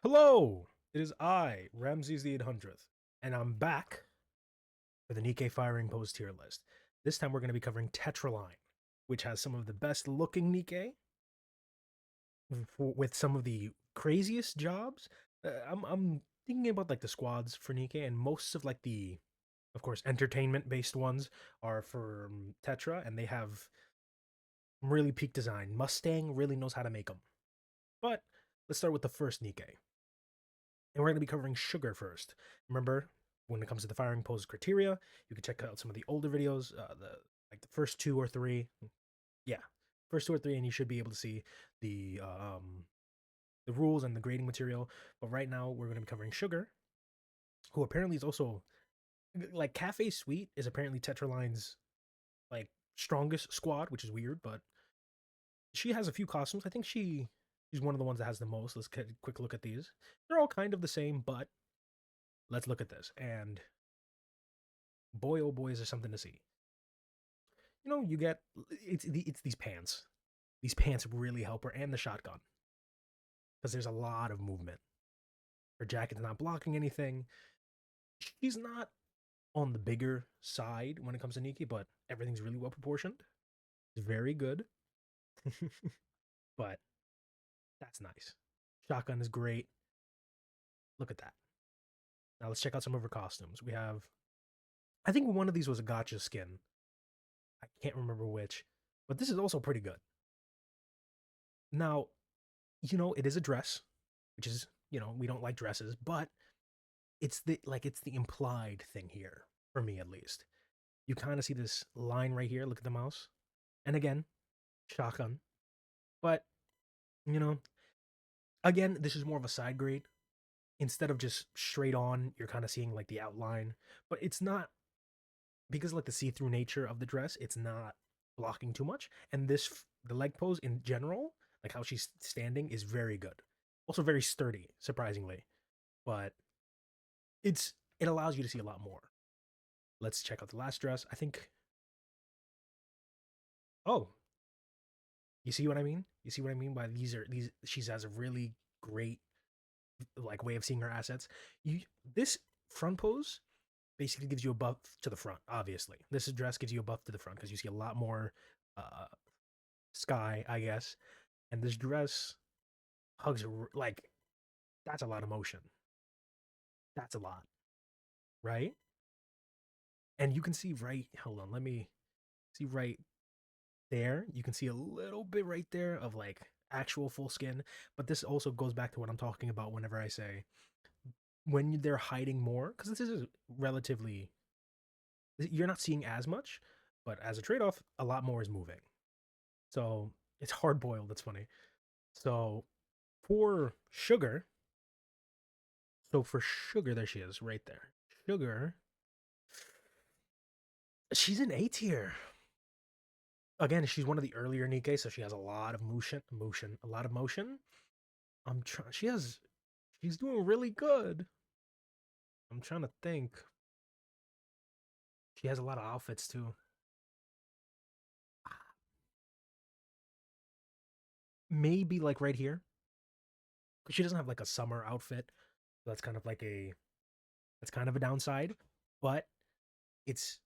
Hello! It is I, Ramses the 800th, and I'm back for the Nikke firing pose tier list. This time we're going to be covering Tetra line, which has some of the best looking Nikke with some of the craziest jobs. I'm thinking about like the squads for Nikke, and most of like the, of course, entertainment based ones are for Tetra, and they have really peak design. Mustang really knows how to make them. But let's start with the first Nikke. And we're going to be covering sugar first. Remember, when it comes to the firing pose criteria, you can check out some of the older videos, the first two or three. Yeah, first two or three, and you should be able to see the rules and the grading material. But right now, we're going to be covering sugar, who apparently is also like Cafe Sweet is apparently Tetraline's like strongest squad, which is weird, but she has a few costumes. I think she's one of the ones that has the most. Let's get a quick look at these. They're all kind of the same, but let's look at this. And boy, oh boy, is there something to see. You get it's these pants. These pants really help her, and the shotgun, because there's a lot of movement. Her jacket's not blocking anything. She's not on the bigger side when it comes to Nikke, but everything's really well proportioned. It's very good. But that's nice. Shotgun is great. Look at that. Now let's check out some of her costumes. We have, I think one of these was a gotcha skin. I can't remember which, but this is also pretty good. Now, it is a dress, which is, we don't like dresses, but it's the implied thing here, for me at least. You kind of see this line right here. Look at the mouse. And again, shotgun. But, you know, again, this is more of a side grade. Instead of just straight on, you're kind of seeing like the outline. But it's not, because like the see-through nature of the dress, it's not blocking too much. And the leg pose in general, like how she's standing, is very good. Also very sturdy, surprisingly. But it allows you to see a lot more. Let's check out the last dress. I think. Oh, you see what I mean? You see what I mean by these? She has a really great like way of seeing her assets. This front pose basically gives you a buff to the front. Obviously, this dress gives you a buff to the front because you see a lot more uh, sky, I guess. And this dress hugs like that's a lot of motion. That's a lot, right? And you can see right. Hold on, let me see right there. You can see a little bit right there of like actual full skin. But this also goes back to what I'm talking about whenever I say when they're hiding more, because this is relatively, you're not seeing as much, but as a trade off, a lot more is moving. So it's hard boiled. That's funny. So for sugar, there she is right there. Sugar, she's an A tier. Again, she's one of the earlier Nikke, so she has a lot of a lot of motion. I'm trying. She's doing really good. I'm trying to think. She has a lot of outfits too. Maybe like right here, because she doesn't have like a summer outfit. So that's kind of a downside. But it's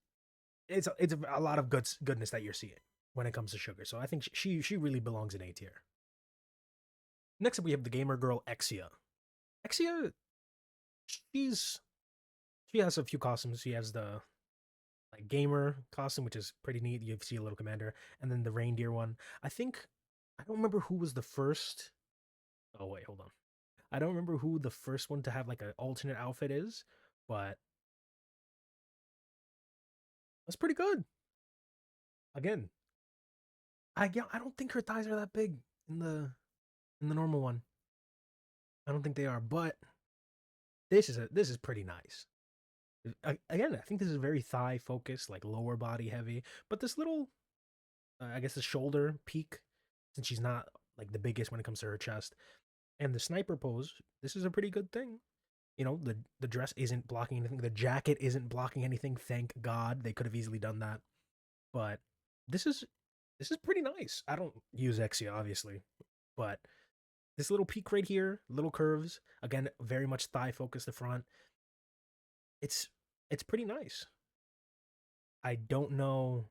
it's a lot of goodness that you're seeing when it comes to sugar. So I think she really belongs in A tier. Next up, we have the gamer girl Exia. Exia, she's she has a few costumes. She has the like gamer costume, which is pretty neat. You see a little commander, and then the reindeer one. I don't remember who was the first. Oh wait, hold on. I don't remember who the first one to have like an alternate outfit is, but that's pretty good. Again, I don't think her thighs are that big in the normal one. I don't think they are, but this is pretty nice. Again, I think this is very thigh focused, like lower body heavy. But this little, I guess, the shoulder peak, since she's not like the biggest when it comes to her chest, and the sniper pose, this is a pretty good thing. The dress isn't blocking anything. The jacket isn't blocking anything. Thank God. They could have easily done that. But this is this is pretty nice. I don't use Exia obviously, but this little peak right here, little curves. Again, very much thigh focus the front. It's it's pretty nice. I don't know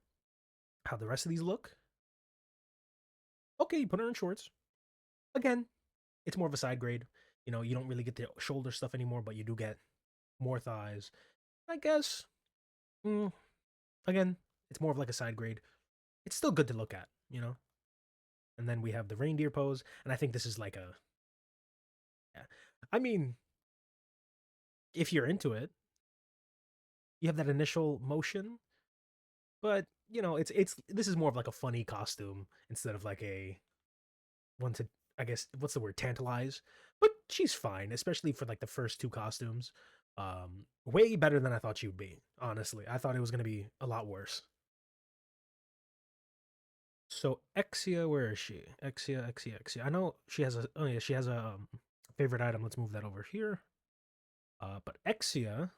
how the rest of these look. Okay, you put her in shorts. Again, it's more of a side grade. You know, you don't really get the shoulder stuff anymore, but you do get more thighs. I guess. Mm, again, it's more of like a side grade. It's still good to look at, you know. And then we have the reindeer pose, and I think this is like a. Yeah. I mean, if you're into it, you have that initial motion, but you know, it's this is more of like a funny costume instead of like a one to, I guess, what's the word, tantalize. But she's fine, especially for like the first two costumes. Way better than I thought she would be. Honestly, I thought it was gonna be a lot worse. So Exia, where is she? Exia. I know she has a. Oh yeah, she has a favorite item. Let's move that over here. But Exia,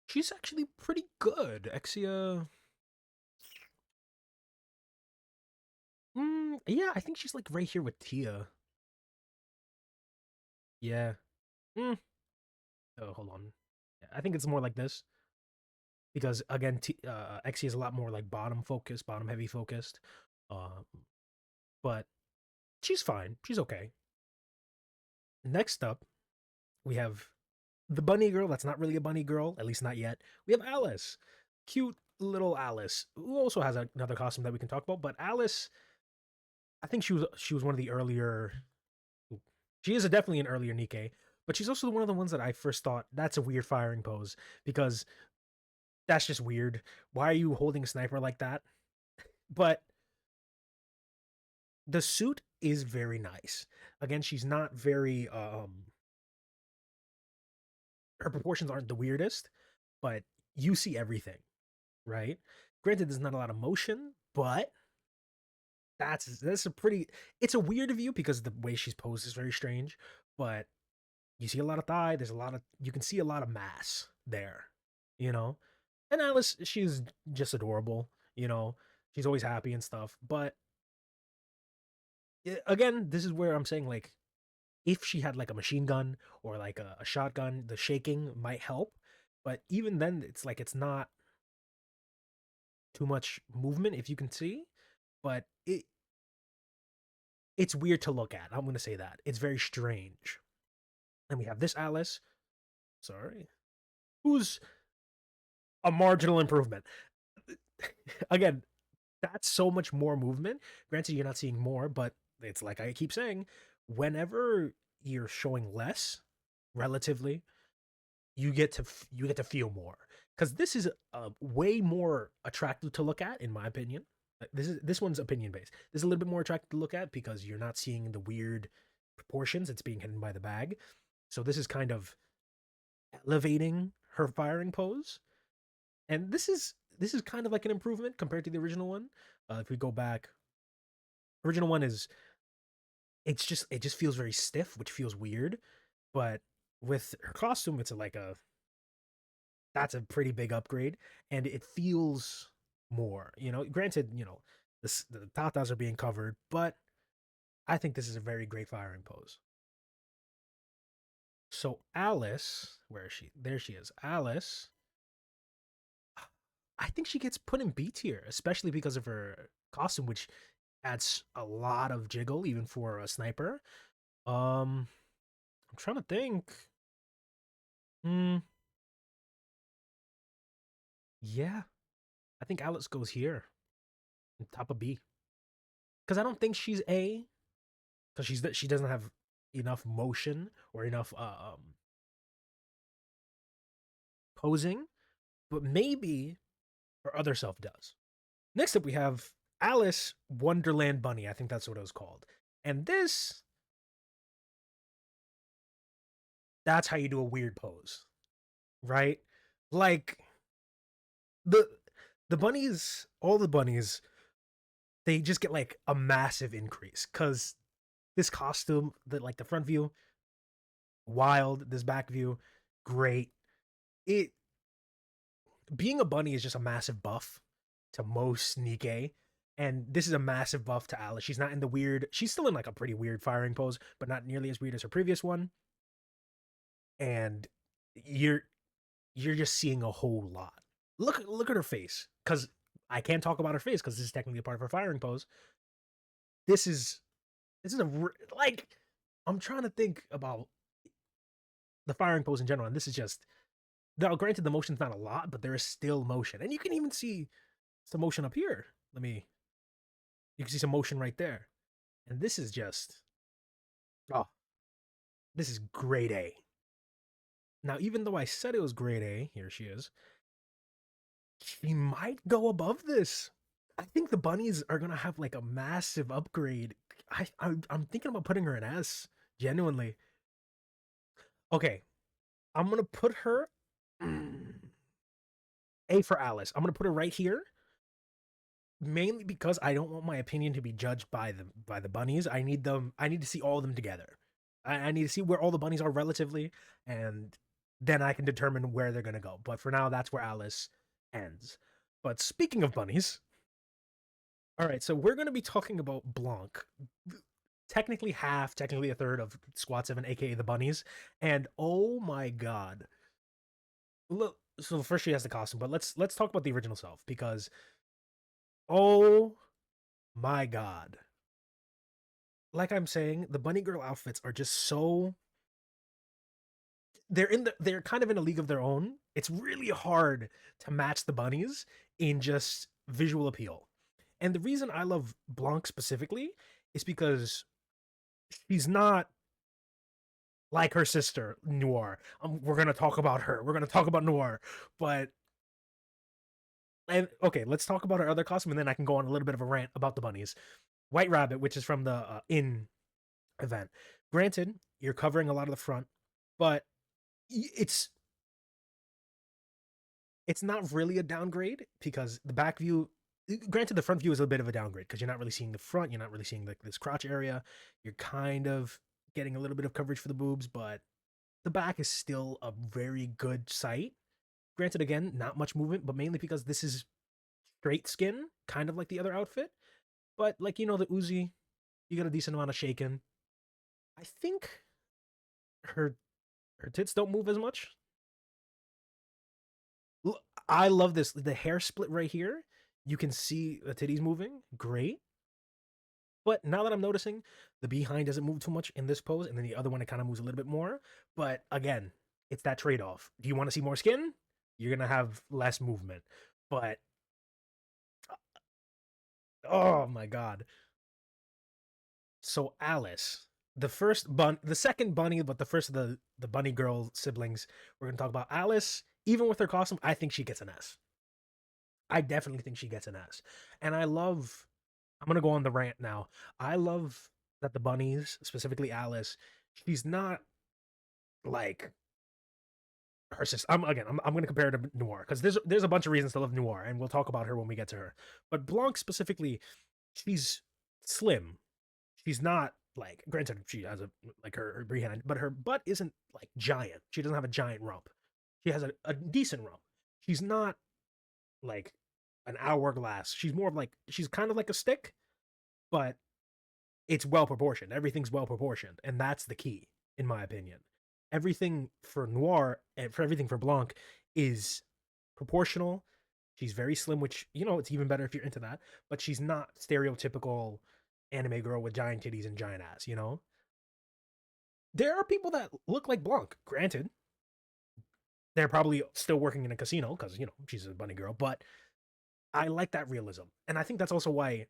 she's actually pretty good. Exia. Yeah, I think she's like right here with Tia. Yeah. Mm. Oh, hold on. Yeah, I think it's more like this because again, Exia is a lot more like bottom focused, bottom heavy focused. Um, but she's fine. She's okay. Next up, we have the bunny girl. That's not really a bunny girl, at least not yet. We have Alice, cute little Alice, who also has another costume that we can talk about. But Alice, I think she was one of the earlier. She is definitely an earlier Nikke, but she's also one of the ones that I first thought that's a weird firing pose because that's just weird. Why are you holding a sniper like that? But the suit is very nice. Again, she's not very her proportions aren't the weirdest, but you see everything, right? Granted, there's not a lot of motion, but that's a pretty. It's a weird view because the way she's posed is very strange, but you see a lot of thigh. There's a lot of you can see a lot of mass there, you know. And Alice, she's just adorable, you know. She's always happy and stuff. But again, this is where I'm saying like, if she had like a machine gun or like a shotgun, the shaking might help. But even then, it's like it's not too much movement if you can see. But it's weird to look at. I'm gonna say that it's very strange. And we have this Alice, sorry, who's a marginal improvement. Again, that's so much more movement. Granted, you're not seeing more, but it's like I keep saying, whenever you're showing less, relatively, you get to feel more because this is way more attractive to look at, in my opinion. This one's opinion based. This is a little bit more attractive to look at because you're not seeing the weird proportions. It's being hidden by the bag, so this is kind of elevating her firing pose, and this is kind of like an improvement compared to the original one. If we go back, original one is it just feels very stiff, which feels weird, but with her costume, it's like a that's a pretty big upgrade, and it feels more. You know, granted, you know the tatas are being covered, but I think this is a very great firing pose. So Alice, where is she? There she is. Alice, I think she gets put in B tier, especially because of her costume, which adds a lot of jiggle even for a sniper. Um, I'm trying to think. Hmm. Yeah, I think Alice goes here, top of B, because I don't think she's A, because she doesn't have enough motion or enough posing, but maybe her other self does. Next up, we have Alice Wonderland Bunny. I think that's what it was called. And that's how you do a weird pose, right? Like the the bunnies, all the bunnies, they just get like a massive increase because this costume, like the front view, wild. This back view, great. It being a bunny is just a massive buff to most Nikke. And this is a massive buff to Alice. She's not in the weird. She's still in like a pretty weird firing pose, but not nearly as weird as her previous one. And you're you're just seeing a whole lot. Look at her face, because I can't talk about her face because this is technically a part of her firing pose. This is this is a like I'm trying to think about the firing pose in general, and this is just now. Granted, the motion's not a lot, but there is still motion, and you can even see some motion up here. Let me. You can see some motion right there, and this is just oh, this is grade A. Now, even though I said it was grade A, here she is. She might go above this. I think the bunnies are gonna have like a massive upgrade. I'm thinking about putting her in S. Genuinely. Okay, I'm gonna put her A for Alice. I'm gonna put her right here, mainly because I don't want my opinion to be judged by the bunnies. I need them. I need to see all of them together. I need to see where all the bunnies are relatively, and then I can determine where they're gonna go. But for now, that's where Alice ends. But speaking of bunnies, all right, so we're gonna be talking about Blanc, technically half, technically a third of Squad 7, aka the bunnies. And oh my god. Look, so first she has the costume, but let's talk about the original self, because oh my god. Like I'm saying, the bunny girl outfits are just so they're kind of in a league of their own. It's really hard to match the bunnies in just visual appeal. And the reason I love Blanc specifically is because she's not like her sister Noir. We're gonna talk about her. We're gonna talk about Noir, but and okay, let's talk about her other costume, and then I can go on a little bit of a rant about the bunnies. White Rabbit, which is from the In event. Granted, you're covering a lot of the front, but it's it's not really a downgrade because the back view. Granted, the front view is a bit of a downgrade because you're not really seeing the front. You're not really seeing like this crotch area. You're kind of getting a little bit of coverage for the boobs, but the back is still a very good sight. Granted, again, not much movement, but mainly because this is straight skin, kind of like the other outfit. But like the Uzi, you get a decent amount of shaking. I think her her tits don't move as much. I love this. The hair split right here. You can see the titties moving. Great. But now that I'm noticing, the behind doesn't move too much in this pose, and then the other one it kind of moves a little bit more. But again, it's that trade off. Do you want to see more skin? You're gonna have less movement. But oh my god. So Alice, the second bunny, but the first of the bunny girl siblings. We're gonna talk about Alice. Even with her costume, I think she gets an S. I definitely think she gets an S. And I love. I'm gonna go on the rant now. I love that the bunnies, specifically Alice, she's not like her sister. I'm gonna compare her to Noir because there's a bunch of reasons to love Noir, and we'll talk about her when we get to her. But Blanc specifically, she's slim. She's not like, granted, she has a like her behind, but her butt isn't like giant. She doesn't have a giant rump. She has a decent rump. She's not like an hourglass. She's more of like she's kind of like a stick, but it's well proportioned. Everything's well proportioned, and that's the key, in my opinion. Everything for Noir and for everything for Blanc is proportional. She's very slim, which it's even better if you're into that. But she's not stereotypical anime girl with giant titties and giant ass. There are people that look like Blanc. Granted, they're probably still working in a casino because she's a bunny girl. But I like that realism, and I think that's also why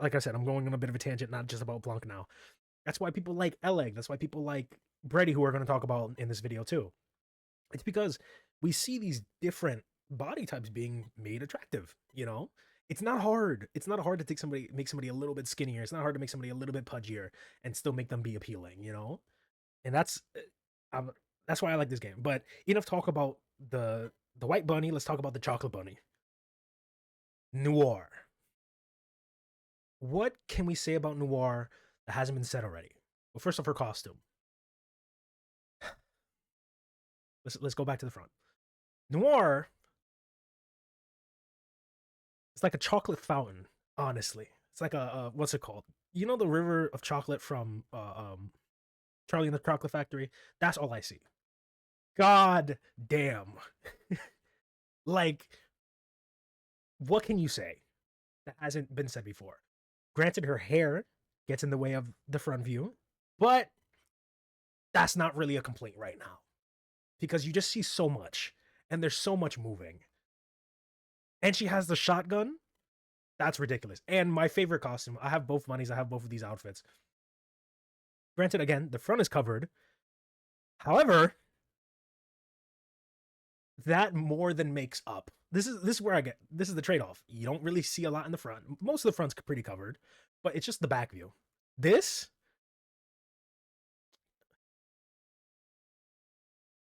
like I said, I'm going on a bit of a tangent, not just about Blanc now. That's why people like Eleg. That's why people like Brady, who we're going to talk about in this video too. It's because we see these different body types being made attractive. It's not hard. It's not hard to make somebody a little bit skinnier. It's not hard to make somebody a little bit pudgier and still make them be appealing. And that's why I like this game. But enough talk about the white bunny. Let's talk about the chocolate bunny. Noir. What can we say about Noir that hasn't been said already? Well, first off, her costume. Let's go back to the front. Noir, it's like a chocolate fountain. Honestly, it's like a what's it called? You know the river of chocolate from Charlie and the Chocolate Factory? That's all I see. God damn. Like, what can you say that hasn't been said before? Granted, her hair gets in the way of the front view, but that's not really a complaint right now because you just see so much and there's so much moving. And she has the shotgun. That's ridiculous. And my favorite costume, I have both bunnies, I have both of these outfits. Granted, again, the front is covered. However, that more than makes up. This is where I get this is the trade off. You don't really see a lot in the front. Most of the front's pretty covered, but it's just the back view. This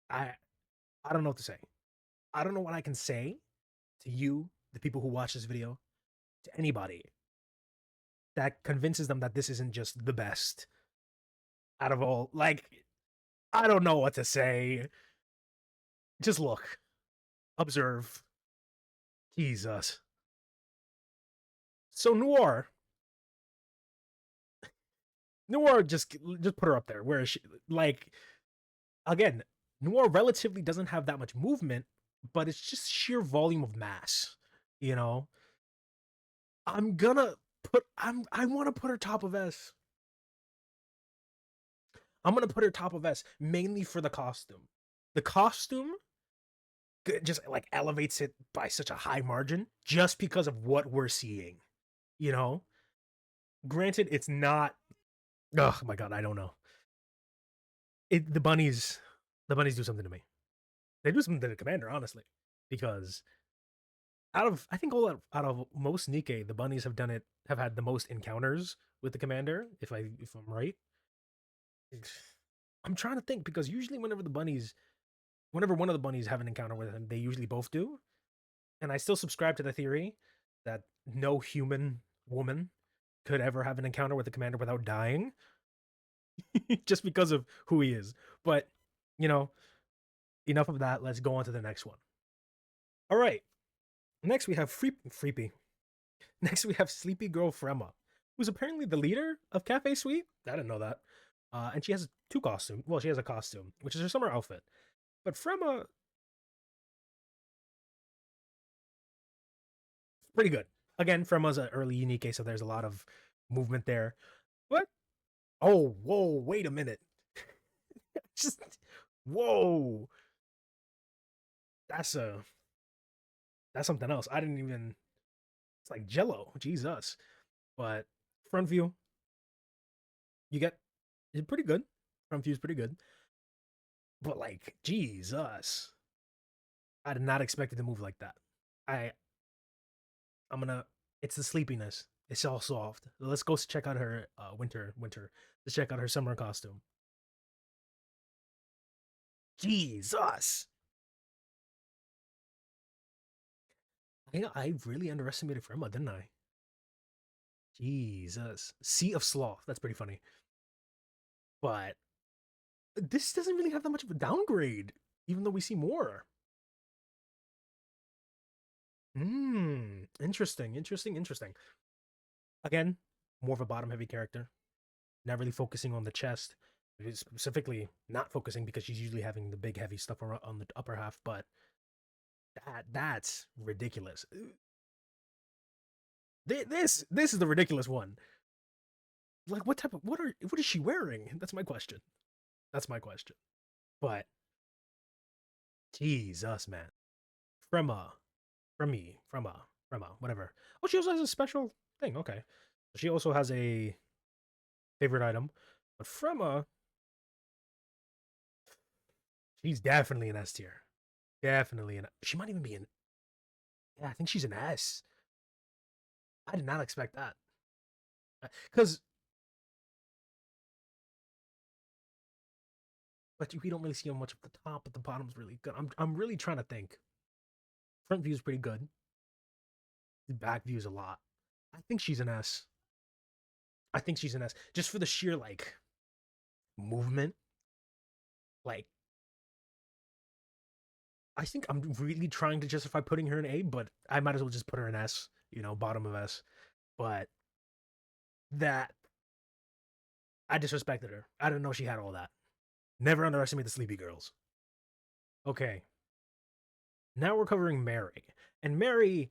I I don't know what to say. I don't know what I can say to you, the people who watch this video, to anybody that convinces them that this isn't just the best out of all. Like, I don't know what to say. Just look, observe. Jesus. So Noir just put her up there. Where is she? Like, again, Noir relatively doesn't have that much movement, but it's just sheer volume of mass. You know, I'm gonna I want to put her top of S. I'm gonna put her top of S mainly for the costume. The costume just like elevates it by such a high margin just because of what we're seeing. You know, granted, it's not. Oh my god, I don't know. The bunnies do something to me. They do something to the commander, honestly, because out of I think out of most Nikke, the bunnies have had the most encounters with the commander. If I'm right, I'm trying to think because usually whenever one of the bunnies have an encounter with him, they usually both do. And I still subscribe to the theory that no human woman could ever have an encounter with the commander without dying, just because of who he is. But you know, enough of that. Let's go on to the next one. All right. Next we have Freepy. Next we have Sleepy Girl Fremma, who's apparently the leader of Cafe Suite. I didn't know that. And she has two costumes. Well, she has a costume, which is her summer outfit. But Fremma, pretty good. Again, Fremma's an early unique, so there's a lot of movement there. But whoa, wait a minute. Just whoa. That's a that's something else. I didn't even it's like Jello. Jesus. But front view, you get it's pretty good. Front view is pretty good. But like, Jesus. I did not expect it to move like that. I I'm gonna it's the sleepiness. It's all soft. Let's go check out her winter. Let's check out her summer costume. Jesus. I really underestimated Firma, didn't I? Jesus. Sea of Sloth. That's pretty funny. But this doesn't really have that much of a downgrade, even though we see more. Interesting. Again, more of a bottom heavy character. Not really focusing on the chest. Specifically, not focusing because she's usually having the big heavy stuff on the upper half, but that's ridiculous. This is the ridiculous one. Like what is she wearing? That's my question. That's my question. But Jesus, man. Frema, whatever. Oh, she also has a special thing. Okay. She also has a favorite item. But Frema, she's definitely an S tier. Definitely an she might even be an yeah, I think she's an S. I did not expect that. Because but we don't really see much of the top, but the bottom's really good. I'm really trying to think. Front view is pretty good. The back view is a lot. I think she's an S. I think she's an S. Just for the sheer like movement. Like I think I'm really trying to justify putting her in A, but I might as well just put her in S, bottom of S. but that I disrespected her. I didn't know she had all that. Never underestimate the sleepy girls. Okay, now we're covering Mary, and Mary's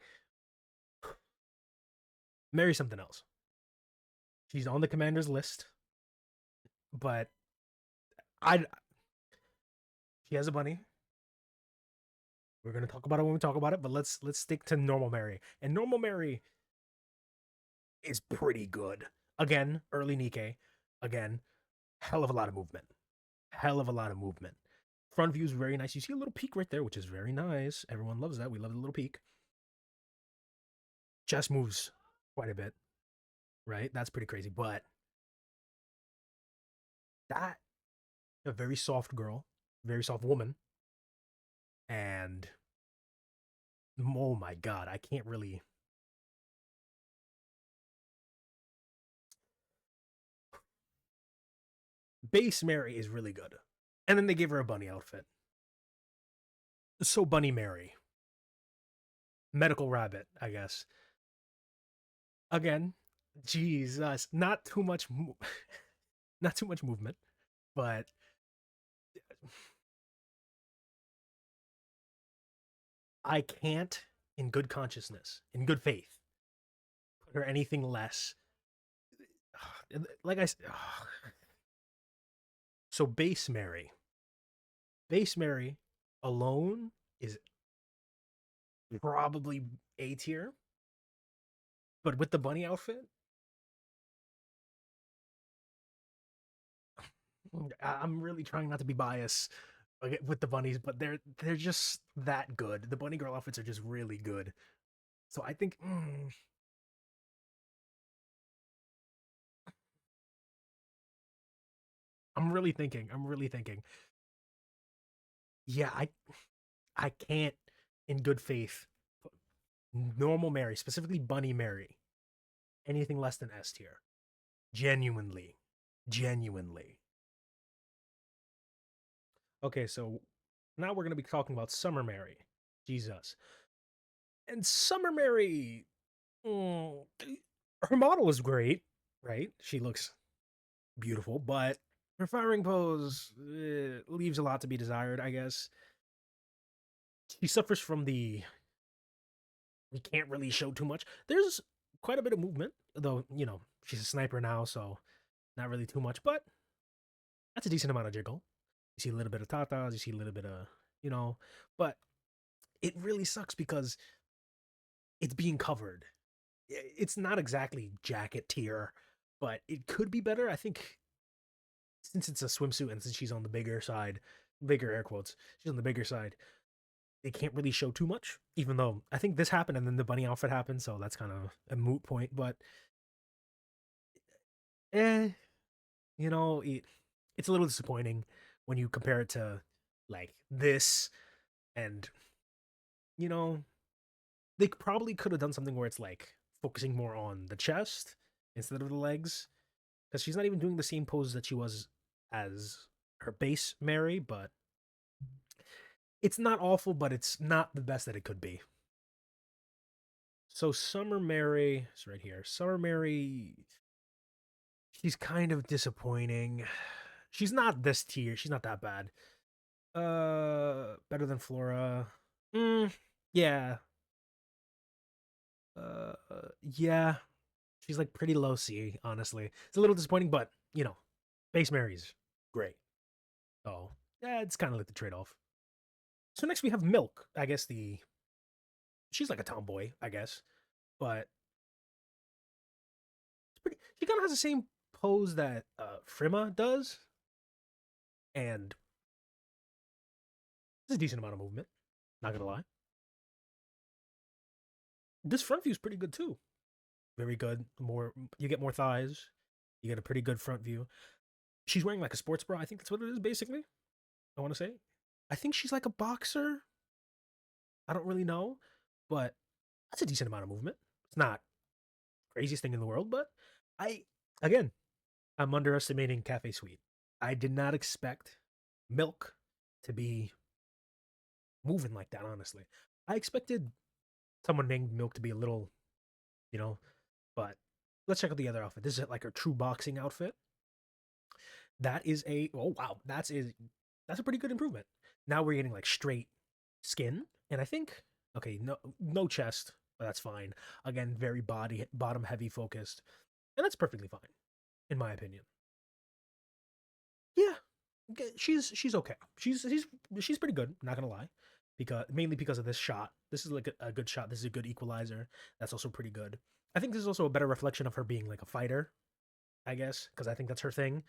something else. She's on the commander's list, but I she has a bunny. We're gonna talk about it when we talk about it, but let's stick to normal Mary. And normal Mary is pretty good. Again, early Nikke. Again, hell of a lot of movement. Hell of a lot of movement. Front view is very nice. You see a little peak right there, which is very nice. Everyone loves that. We love the little peak. Chest moves quite a bit, right? That's pretty crazy. But that a very soft girl, very soft woman, and oh my god, I can't really. Base Mary is really good, and then they gave her a bunny outfit. So Bunny Mary, medical rabbit, I guess. Again, Jesus, not too much, not too much movement, but I can't, in good consciousness, in good faith, put her anything less. Like I said, so Base Mary alone is probably A tier, but with the bunny outfit, I'm really trying not to be biased with the bunnies, but they're just that good. The bunny girl outfits are just really good. So I think I'm really thinking. I'm really thinking. Yeah, I can't, in good faith, put normal Mary, specifically Bunny Mary, anything less than S tier. Genuinely, genuinely. Okay, so now we're gonna be talking about Summer Mary. Jesus, and Summer Mary, mm, her model is great, right? She looks beautiful, but her firing pose leaves a lot to be desired, I guess. She suffers from the we can't really show too much. There's quite a bit of movement, though, she's a sniper now, so not really too much, but that's a decent amount of jiggle. You see a little bit of tatas, you see a little bit of, you know, but it really sucks because it's being covered. It's not exactly jacket tier, but it could be better. I think since it's a swimsuit and since she's on the bigger side, bigger air quotes, she's on the bigger side, they can't really show too much, even though I think this happened and then the bunny outfit happened, so that's kind of a moot point. But eh, it's a little disappointing when you compare it to like this, and you know, they probably could have done something where it's like focusing more on the chest instead of the legs, because she's not even doing the same pose that she was as her base Mary, but it's not awful, but it's not the best that it could be. So Summer Mary is right here. Summer Mary, she's kind of disappointing. She's not this tier. She's not that bad. Better than Flora. Yeah. Yeah. She's like pretty low C, honestly. It's a little disappointing, but Base Mary's great. So yeah, it's kind of like the trade off. So next we have Milk. I guess she's like a tomboy, I guess, but she kind of has the same pose that Frima does, and it's a decent amount of movement. Not gonna lie. This front view is pretty good too. Very good. More you get more thighs. You get a pretty good front view. She's wearing like a sports bra. I think that's what it is basically. I want to say. I think she's like a boxer. I don't really know, but that's a decent amount of movement. It's not craziest thing in the world, but I again, I'm underestimating Cafe Sweet. I did not expect Milk to be moving like that, honestly. I expected someone named Milk to be a little, you know, But let's check out the other outfit. This is like a true boxing outfit. That is a oh wow, that's a pretty good improvement. Now we're getting like straight skin, and I think okay, no chest, but that's fine. Again, very bottom heavy focused, and that's perfectly fine in my opinion. Yeah, she's okay. She's pretty good. Not gonna lie, because mainly because of this shot. This is like a good shot. This is a good equalizer. That's also pretty good. I think this is also a better reflection of her being like a fighter. I guess because I think that's her thing.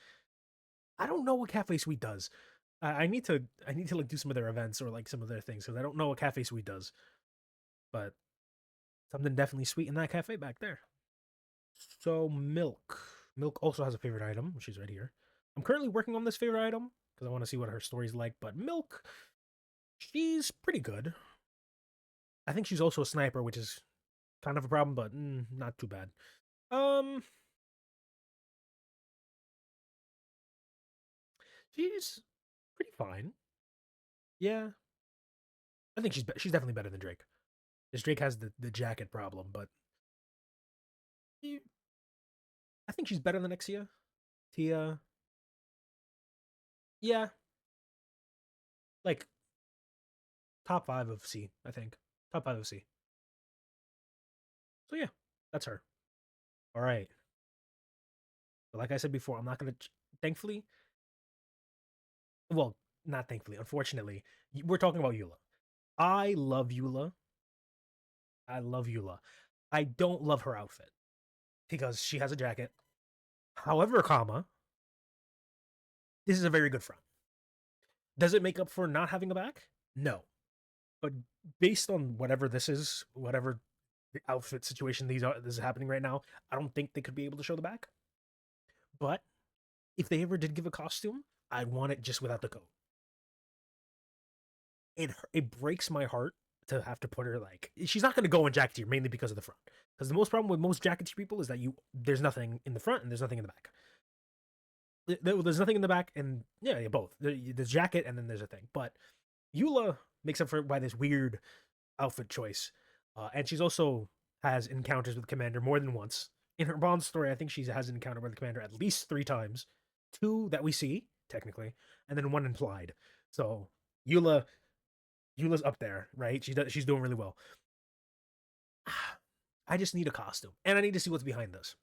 I don't know what Cafe Sweet does. I need to like do some of their events or like some of their things because I don't know what Cafe Sweet does. But something definitely sweet in that cafe back there. So milk. Milk also has a favorite item, which is right here. I'm currently working on this favorite item because I want to see what her story's like. But milk, she's pretty good. I think she's also a sniper, which is kind of a problem, but not too bad. Um, she's pretty fine. Yeah, I think she's definitely better than Drake. Because Drake has the jacket problem, but I think she's better than Ixia. Tia, yeah, like top five of C, I think. Top five of C. So yeah, that's her. All right. But like I said before, I'm not gonna. Thankfully, well, not thankfully, unfortunately, we're talking about Eula. I love Eula. I love Eula. I don't love her outfit because she has a jacket. However, comma, this is a very good front. Does it make up for not having a back? No. But based on whatever this is, whatever the outfit situation this is happening right now, I don't think they could be able to show the back. But if they ever did give a costume, I'd want it just without the coat. It breaks my heart to have to put her like she's not going to go in jacket tier mainly because of the front. Because the most problem with most jacket tier people is that there's nothing in the front and there's nothing in the back. There's nothing in the back and yeah, both. There's jacket and then there's a thing. But Eula makes up for it by this weird outfit choice, and she's also has encounters with Commander more than once. In her Bond story, I think she has an encounter with the Commander at least 3 times, two that we see technically, and then one implied. So Eula's up there, right? She's doing really well. I just need a costume, and I need to see what's behind this.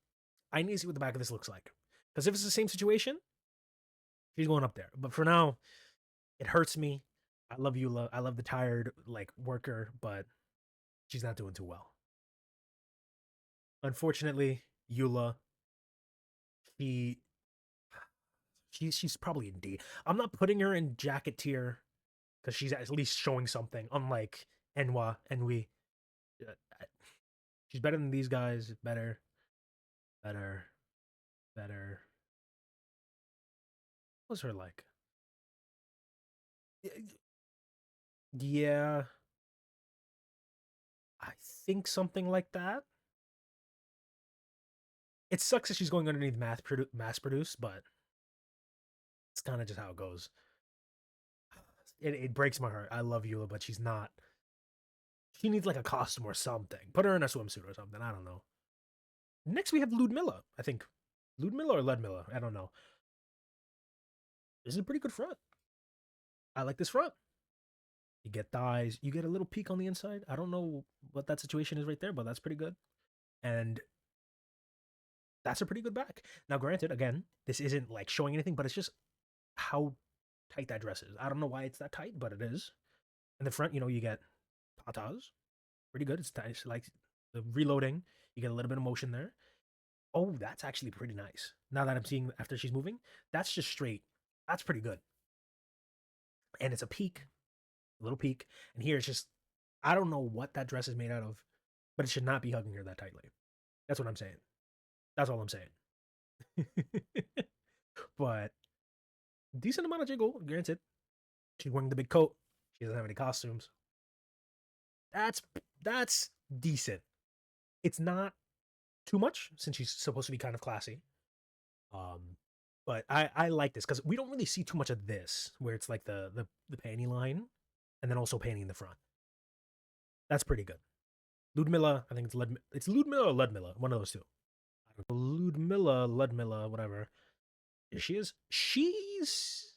I need to see what the back of this looks like, because if it's the same situation, she's going up there. But for now, it hurts me. I love Eula. I love the tired like worker, but she's not doing too well. Unfortunately, Eula, she she's probably in D. I'm not putting her in jacket tier because she's at least showing something. Unlike Enwi, uh, she's better than these guys. Better, better. What's her like? Yeah, I think something like that. It sucks that she's going underneath mass produce, but it's kind of just how it goes. It breaks my heart. I love Eula, but she's not. She needs like a costume or something. Put her in a swimsuit or something. I don't know. Next we have Ludmilla. I think Ludmilla or Ludmilla. I don't know. This is a pretty good front. I like this front. You get thighs. You get a little peak on the inside. I don't know what that situation is right there, but that's pretty good. And that's a pretty good back. Now, granted, again, this isn't like showing anything, but it's just how tight that dress is. I don't know why it's that tight, but it is. In the front, you get patas. Pretty good. It's nice. Like the reloading, you get a little bit of motion there. Oh, that's actually pretty nice. Now that I'm seeing after she's moving, that's just straight. That's pretty good. And it's a peak, a little peak. And here it's just, I don't know what that dress is made out of, but it should not be hugging her that tightly. That's what I'm saying. That's all I'm saying. But decent amount of jiggle, granted. She's wearing the big coat. She doesn't have any costumes. That's that's decent. It's not too much since she's supposed to be kind of classy. Um, but I like this because we don't really see too much of this where it's like the panty line and then also panty in the front. That's pretty good. Ludmilla, I think it's Ludmilla or Ludmilla, one of those two. Ludmilla, Ludmilla, whatever. She is.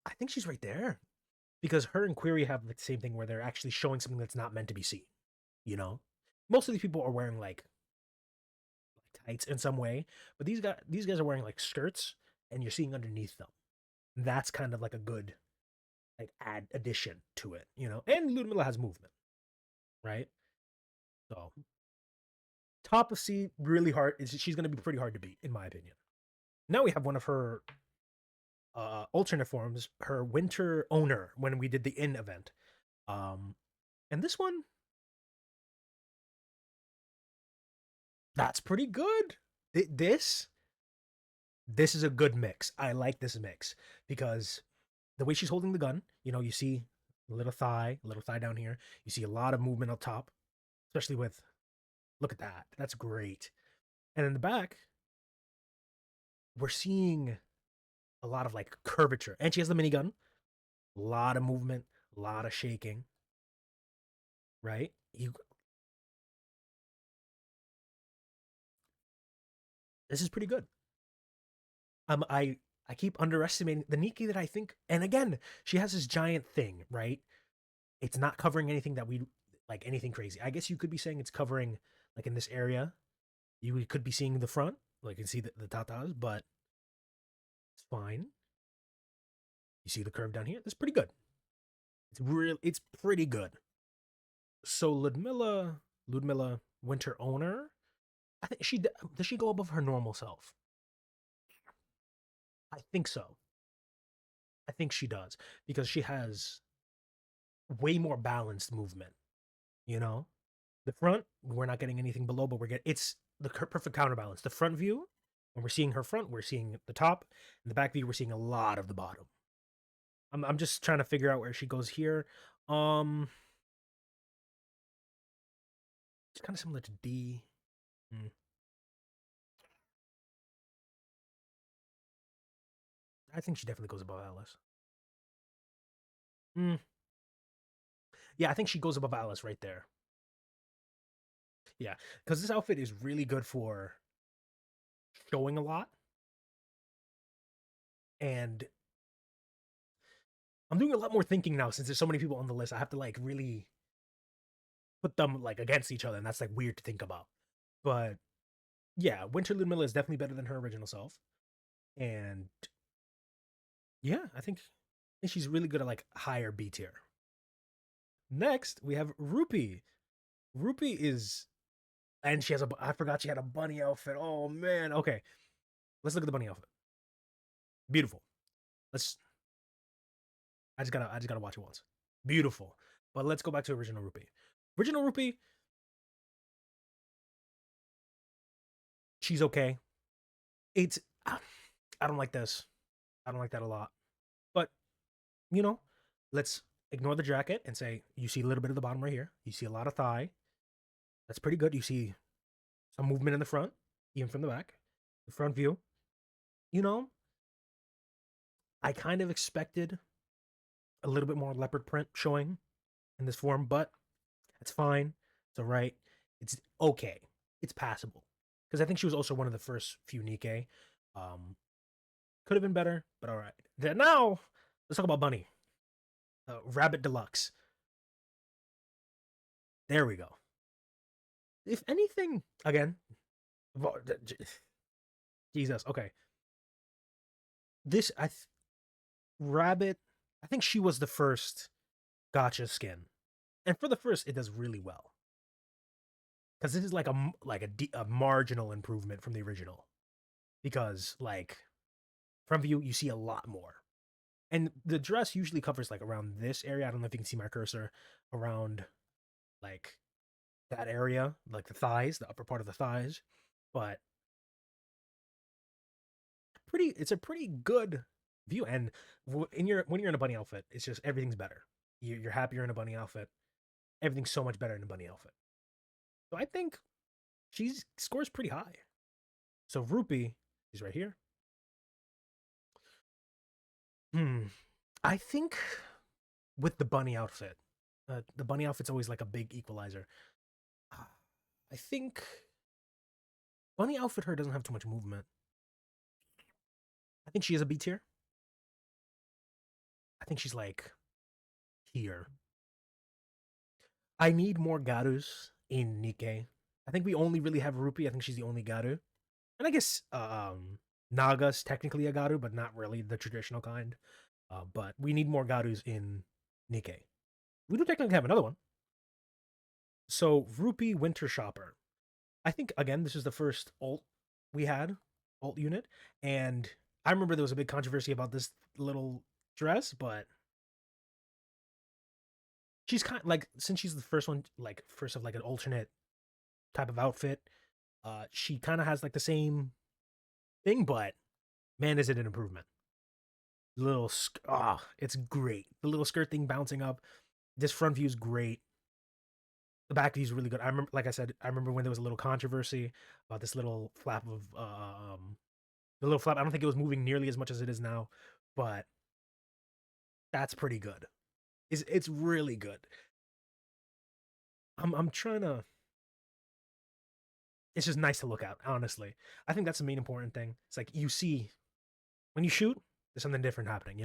I think she's right there because her and Query have the same thing where they're actually showing something that's not meant to be seen. You know, most of these people are wearing like tights in some way, but these guys are wearing like skirts, and you're seeing underneath them. That's kind of like a good like addition to it, you know. And Ludmilla has movement, right? So top of C, really hard. She's going to be pretty hard to beat, in my opinion. Now we have one of her alternate forms, her winter owner, when we did the in event. Um, and this one, that's pretty good. This this is a good mix. I like this mix because the way she's holding the gun, you know, you see a little thigh down here. You see a lot of movement up top, especially with look at that. That's great. And in the back, we're seeing a lot of like curvature. And she has the minigun, a lot of movement, a lot of shaking, right? You This is pretty good. I keep underestimating the Nikke that I think, and again, she has this giant thing, right? It's not covering anything that we like anything crazy. I guess you could be saying it's covering like in this area. You could be seeing the front, like you can see the tatas, but it's fine. You see the curve down here. That's pretty good. It's pretty good. So Ludmilla, Winter Owner. I think does she go above her normal self? I think so. I think she does because she has way more balanced movement. You know, the front we're not getting anything below, but we're getting it's the perfect counterbalance. The front view when we're seeing her front, we're seeing the top, and the back view we're seeing a lot of the bottom. I'm just trying to figure out where she goes here. Um, it's kind of similar to D. Hmm. I think she definitely goes above Alice. Mm, yeah, I think she goes above Alice right there. Yeah, because this outfit is really good for showing a lot, and I'm doing a lot more thinking now since there's so many people on the list. I have to like really put them like against each other, and that's like weird to think about. But yeah, Winter Ludmilla is definitely better than her original self, and yeah, I think she's really good at like higher B tier. Next, we have Rupee. Rupee is, and she has a. I forgot she had a bunny outfit. Oh man. Okay, let's look at the bunny outfit. Beautiful. Let's. I just gotta watch it once. Beautiful. But let's go back to original Rupee. Original Rupee, she's okay. It's. I don't like this. I don't like that a lot. But you know, let's ignore the jacket and say you see a little bit of the bottom right here. You see a lot of thigh. That's pretty good. You see some movement in the front, even from the back. The front view. You know, I kind of expected a little bit more leopard print showing in this form, but it's fine. It's all right. It's okay. It's passable. Because I think she was also one of the first few Nikke. Um, could have been better, but all right. Then now, let's talk about Bunny. Rabbit Deluxe. There we go. If anything, again, Jesus. Okay, this Rabbit. I think she was the first gotcha skin, and for the first, it does really well because this is like a marginal improvement from the original. Because like from view, you see a lot more, and the dress usually covers like around this area. I don't know if you can see my cursor around like that area, like the thighs, the upper part of the thighs, but it's a pretty good view. And in your when you're in a bunny outfit, it's just everything's better. You're happier in a bunny outfit. Everything's so much better in a bunny outfit. So I think she scores pretty high. So Rupee is right here. Hmm. I think with the bunny outfit, The bunny outfit's always like a big equalizer. Ah, I think bunny outfit her doesn't have too much movement. I think she is a B tier. I think she's like here. I need more Garus in Nikke. I think we only really have Rupi. I think she's the only Garu. And I guess Naga's technically a Garu, but not really the traditional kind. But we need more Garus in Nikke. We do technically have another one. So Rupi Winter Shopper. I think again this is the first alt we had, alt unit, and I remember there was a big controversy about this little dress, but she's kind of like, since she's the first one, like first of like an alternate type of outfit, she kind of has like the same thing, but man, is it an improvement. Little it's great. The little skirt thing bouncing up. This front view is great. The back view is really good. I remember, like I said, I remember when there was a little controversy about this little flap of the little flap. I don't think it was moving nearly as much as it is now, but that's pretty good. It's really good. I'm trying to. It's just nice to look at, honestly. I think that's the main important thing. It's like you see when you shoot, there's something different happening.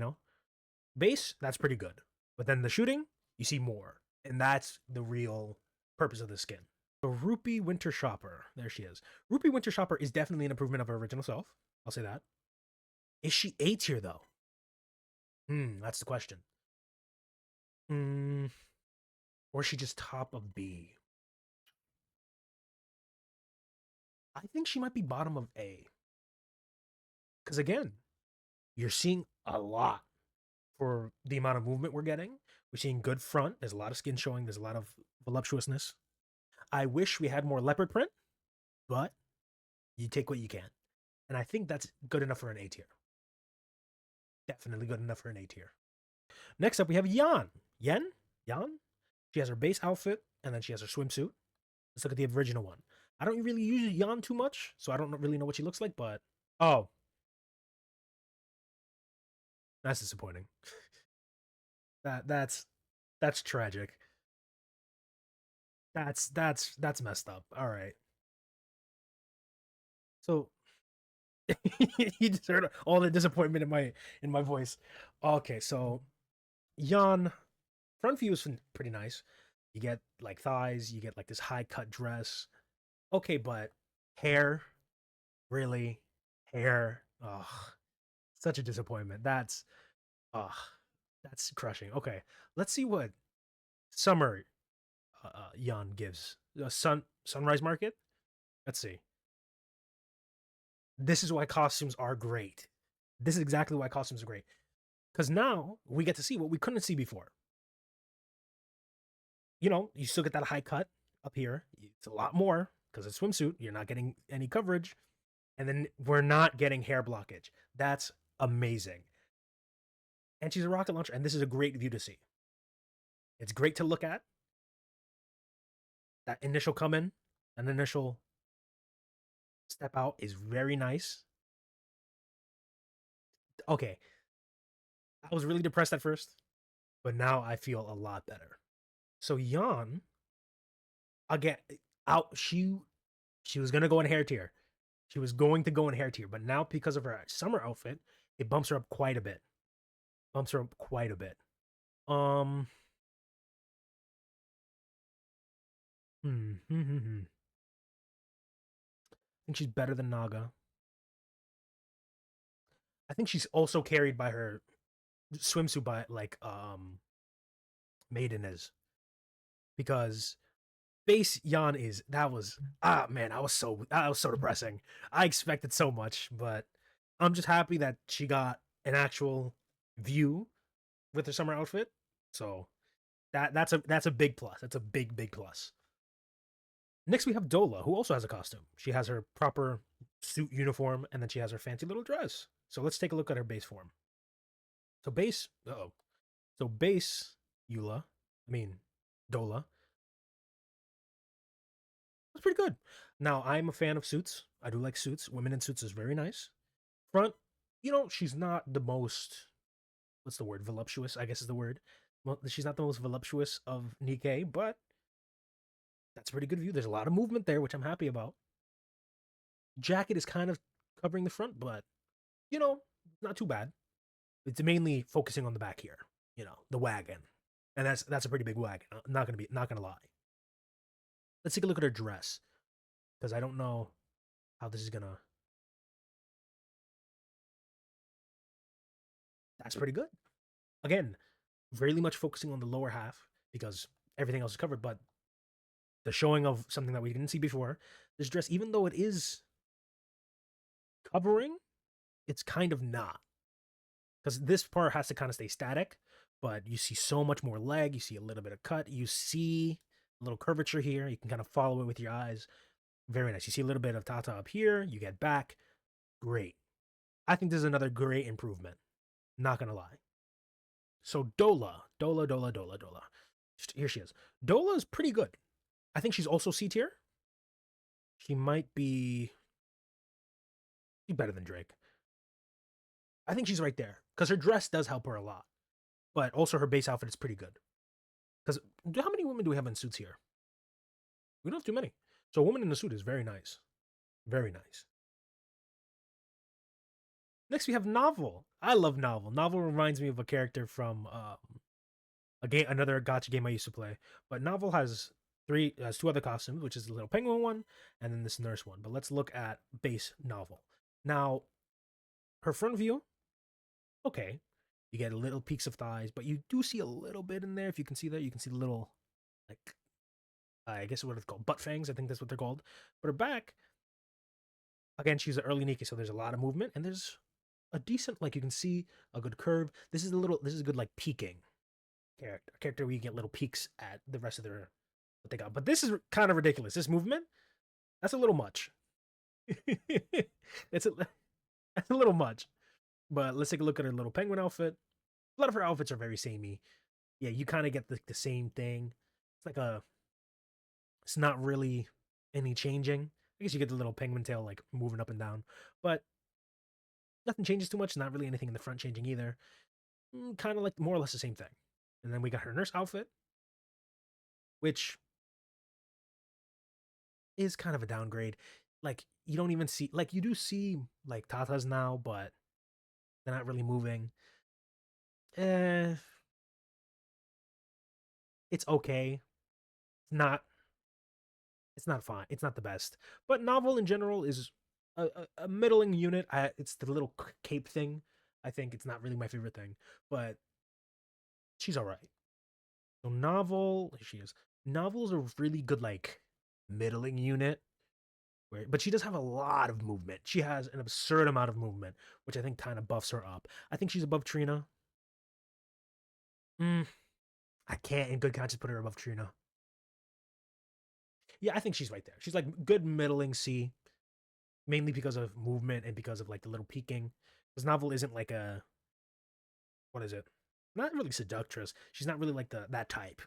Base, that's pretty good, but then the shooting, you see more, and that's the real purpose of the skin. So Rupee Winter Shopper, there she is. Rupee Winter Shopper is definitely an improvement of her original self. I'll say that. Is she A tier though? That's the question. Hmm, or is she just top of B? I think she might be bottom of A. Because again, you're seeing a lot for the amount of movement we're getting. We're seeing good front. There's a lot of skin showing. There's a lot of voluptuousness. I wish we had more leopard print, but you take what you can. And I think that's good enough for an A tier. Definitely good enough for an A tier. Next up, we have Yan. Yan? She has her base outfit, and then she has her swimsuit. Let's look at the original one. I don't really use Yan too much, so I don't really know what she looks like, but oh, that's disappointing. That's tragic. That's messed up. All right. So you just heard all the disappointment in my voice. Okay, so Yan front view is pretty nice. You get like thighs, you get like this high cut dress. Okay, but hair, really, hair. Ugh, such a disappointment. Ugh, that's crushing. Okay, let's see what summer Yan gives. Sunrise Market. Let's see. This is why costumes are great. This is exactly why costumes are great. Because now we get to see what we couldn't see before. You still get that high cut up here. It's a lot more because it's swimsuit. You're not getting any coverage. And then we're not getting hair blockage. That's amazing. And she's a rocket launcher. And this is a great view to see. It's great to look at. That initial come in, an initial step out is very nice. Okay. I was really depressed at first, but now I feel a lot better. So Yan, again, out she was gonna go in hair tier. She was going to go in hair tier, but now because of her summer outfit, it bumps her up quite a bit. Bumps her up quite a bit. Um I think she's better than Naga. I think she's also carried by her swimsuit by like Maiden is. Because base Yan is that was man, that was so depressing. I expected so much, but I'm just happy that she got an actual view with her summer outfit. So that's a big plus. That's a big plus. Next we have Dola, who also has a costume. She has her proper suit uniform, and then she has her fancy little dress. So let's take a look at her base form. So base, so base Eula, I mean Dola, that's pretty good. Now I'm a fan of suits. I do like suits. Women in suits is very nice. Front, she's not the most, what's the word? Voluptuous, I guess is the word. Well, she's not the most voluptuous of Nikke, but that's a pretty good view. There's a lot of movement there, which I'm happy about. Jacket is kind of covering the front, but you know, not too bad. It's mainly focusing on the back here, the wagon, and that's a pretty big wagon. I'm not gonna lie. Let's take a look at her dress because I don't know how this is gonna. That's pretty good. Again, really much focusing on the lower half because everything else is covered, but the showing of something that we didn't see before. This dress, even though it is covering, it's kind of not because this part has to kind of stay static. But you see so much more leg. You see a little bit of cut. You see a little curvature here. You can kind of follow it with your eyes. Very nice. You see a little bit of Tata up here. You get back. Great. I think this is another great improvement. Not gonna lie. So Dola. Here she is. Dola is pretty good. I think she's also C tier. She might be better than Drake. I think she's right there because her dress does help her a lot, but also her base outfit is pretty good. Because how many women do we have in suits here? We don't have too many. So a woman in a suit is very nice. Very nice. Next we have Novel. I love Novel. Novel reminds me of a character from another gotcha game I used to play. But Novel has two other costumes, which is the little penguin one and then this nurse one. But let's look at base Novel. Now, her front view, okay. You get little peaks of thighs, but you do see a little bit in there. If you can see that, you can see the little, like, I guess what it's called, butt fangs. I think that's what they're called. But her back, again, she's an early Nikke, so there's a lot of movement and there's a decent, like you can see a good curve. This is a good like peaking character where you get little peaks at the rest of their what they got. But this is kind of ridiculous. This movement, that's a little much. it's a that's a little much. But let's take a look at her little penguin outfit. A lot of her outfits are very samey. Yeah, you kind of get the same thing. It's like it's not really any changing. I guess you get the little penguin tail like moving up and down, but nothing changes too much. Not really anything in the front changing either. Kind of like more or less the same thing. And then we got her nurse outfit, which is kind of a downgrade. Like you don't even see like you do see like tatas now, but they're not really moving. Eh, it's okay. Not it's not fine. It's not the best. But novel in general is a middling unit. It's the little cape thing. I think it's not really my favorite thing, but she's all right. So novel, here she is. Novel's a really good like middling unit. But she does have a lot of movement. She has an absurd amount of movement, which I think kind of buffs her up. I think she's above Trina. Mm, I can't in good conscience put her above Trina. Yeah, I think she's right there. She's like good middling C, mainly because of movement and because of like the little peaking. This novel isn't like a what is it? Not really seductress. She's not really like that type,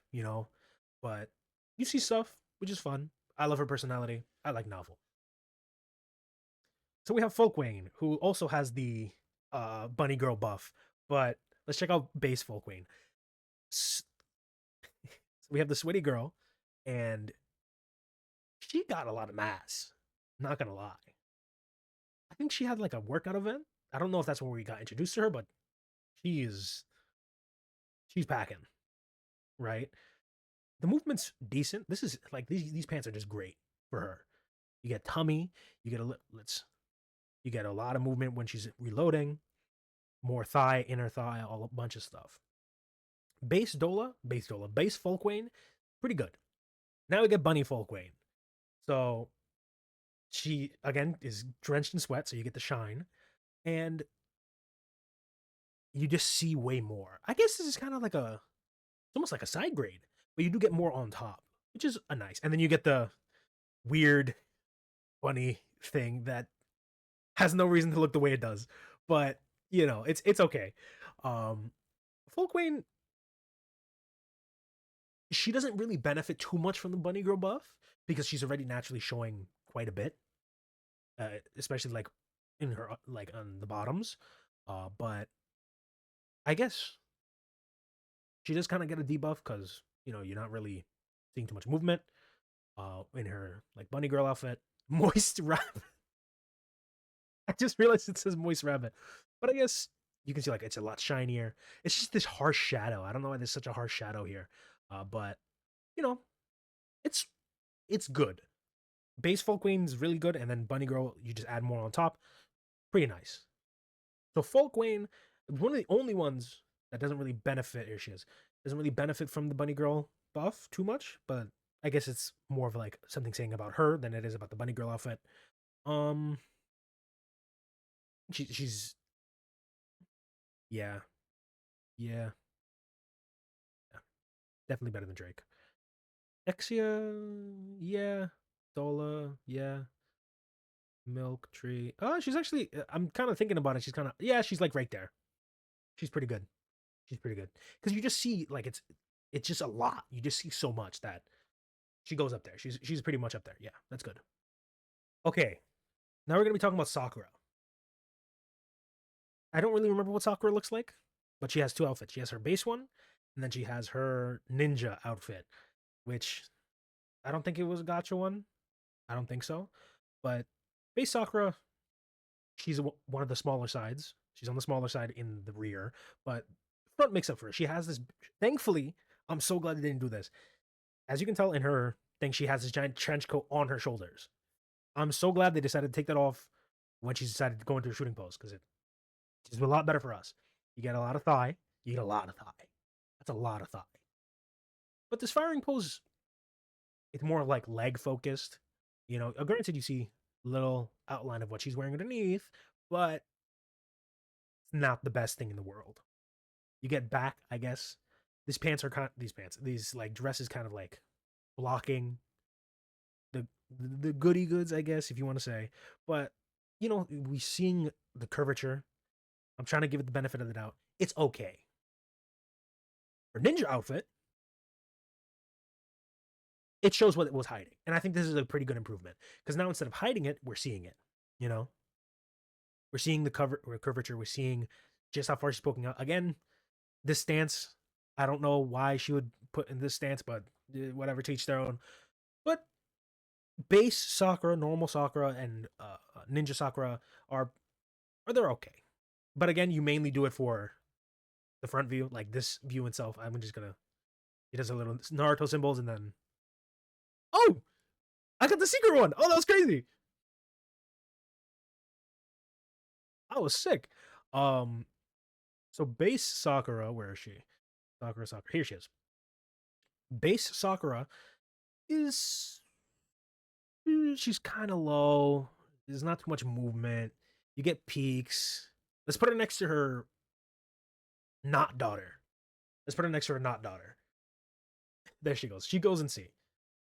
But you see stuff, which is fun. I love her personality. I like novel. So we have Folkwane, who also has the bunny girl buff. But let's check out base Folkwane. So we have the sweaty girl, and she got a lot of mass. Not gonna lie. I think she had like a workout event. I don't know if that's where we got introduced to her, but she's she's packing, right? The movement's decent. This is like these pants are just great for her. You get tummy, you get you get a lot of movement when she's reloading, more thigh, inner thigh, all a bunch of stuff. Base Folkwane, pretty good. Now we get Bunny Folkwane. So she again is drenched in sweat, so you get the shine, and you just see way more. I guess this is kind of like it's almost like a side grade, but you do get more on top, which is a nice. And then you get the weird bunny thing that has no reason to look the way it does, but it's okay. Um, Folkwane, she doesn't really benefit too much from the bunny girl buff because she's already naturally showing quite a bit, especially like in her like on the bottoms. But I guess She does kind of get a debuff because you're not really seeing too much movement. In her like bunny girl outfit, moist rabbit. I just realized it says moist rabbit, but I guess you can see like it's a lot shinier. It's just this harsh shadow. I don't know why there's such a harsh shadow here, but you know, it's it's good. Base Folk Queen is really good, and then Bunny Girl you just add more on top. Pretty nice. So Folk Queen, one of the only ones that doesn't really benefit. Here she is. Doesn't really benefit from the Bunny Girl buff too much, but I guess it's more of like something saying about her than it is about the Bunny Girl outfit. Um, she's yeah, yeah, yeah, definitely better than Drake. Exia, yeah. Dola, yeah. Milk Tree. Oh, she's actually. I'm kind of thinking about it. She's kind of yeah. She's like right there. She's pretty good. She's pretty good because you just see like it's just a lot. You just see so much that she goes up there. She's pretty much up there. Yeah, that's good. Okay, now we're gonna be talking about Sakura. I don't really remember what Sakura looks like, but she has two outfits. She has her base one, and then she has her ninja outfit, which I don't think it was a gotcha one. I don't think so. But base Sakura, she's one of the smaller sides. She's on the smaller side in the rear, but front makes up for it. She has this. Thankfully, I'm so glad they didn't do this. As you can tell in her thing, she has this giant trench coat on her shoulders. I'm so glad they decided to take that off when she decided to go into her shooting pose because it's a lot better for us. You get a lot of thigh. You get a lot of thigh. That's a lot of thigh. But this firing pose, it's more like leg focused. Granted, you see little outline of what she's wearing underneath, but it's not the best thing in the world. You get back, I guess. These like dresses kind of like blocking the goody goods, I guess, if you want to say. But we seeing the curvature. I'm trying to give it the benefit of the doubt. It's okay. Her ninja outfit, it shows what it was hiding. And I think this is a pretty good improvement. Because now instead of hiding it, we're seeing it. You know? We're seeing the curvature, we're seeing just how far she's poking out. Again, this stance, I don't know why she would put in this stance, but whatever, teach their own. But base Sakura, normal Sakura, and Ninja Sakura are they're okay. But again, you mainly do it for the front view, like this view itself. I'm just gonna. It does a little Naruto symbols, and then oh, I got the secret one. Oh, that was crazy. I was sick. Um, so base Sakura, where is she? Sakura. Here she is. Base Sakura is she's kind of low. There's not too much movement. You get peaks. Let's put her next to her not daughter. Let's put her next to her not daughter. There she goes. She goes in C.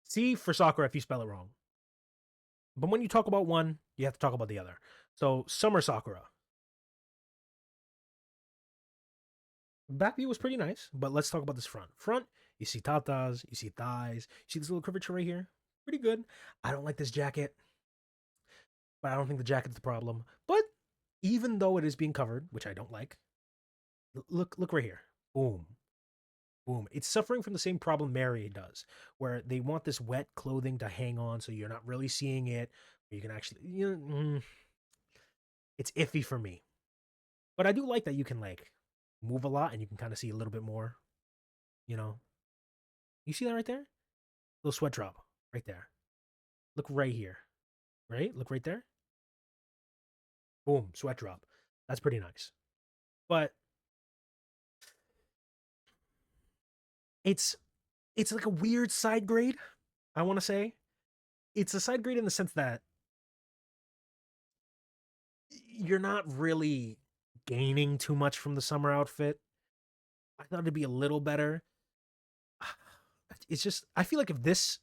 C for Sakura if you spell it wrong. But when you talk about one, you have to talk about the other. So Summer Sakura. Back view was pretty nice, but let's talk about this front. Front, you see tatas, you see thighs, you see this little curvature right here. Pretty good. I don't like this jacket, but I don't think the jacket's the problem. But even though it is being covered, which I don't like, look right here. Boom. Boom. It's suffering from the same problem Mary does, where they want this wet clothing to hang on so you're not really seeing it. You can actually, it's iffy for me. But I do like that you can like move a lot and you can kind of see a little bit more, you know. You see that right there? Little sweat drop right there. Look right here. Right? Look right there. Boom, sweat drop. That's pretty nice. But it's it's like a weird side grade, I want to say. It's a side grade in the sense that you're not really gaining too much from the summer outfit. I thought it'd be a little better. It's just I feel like if this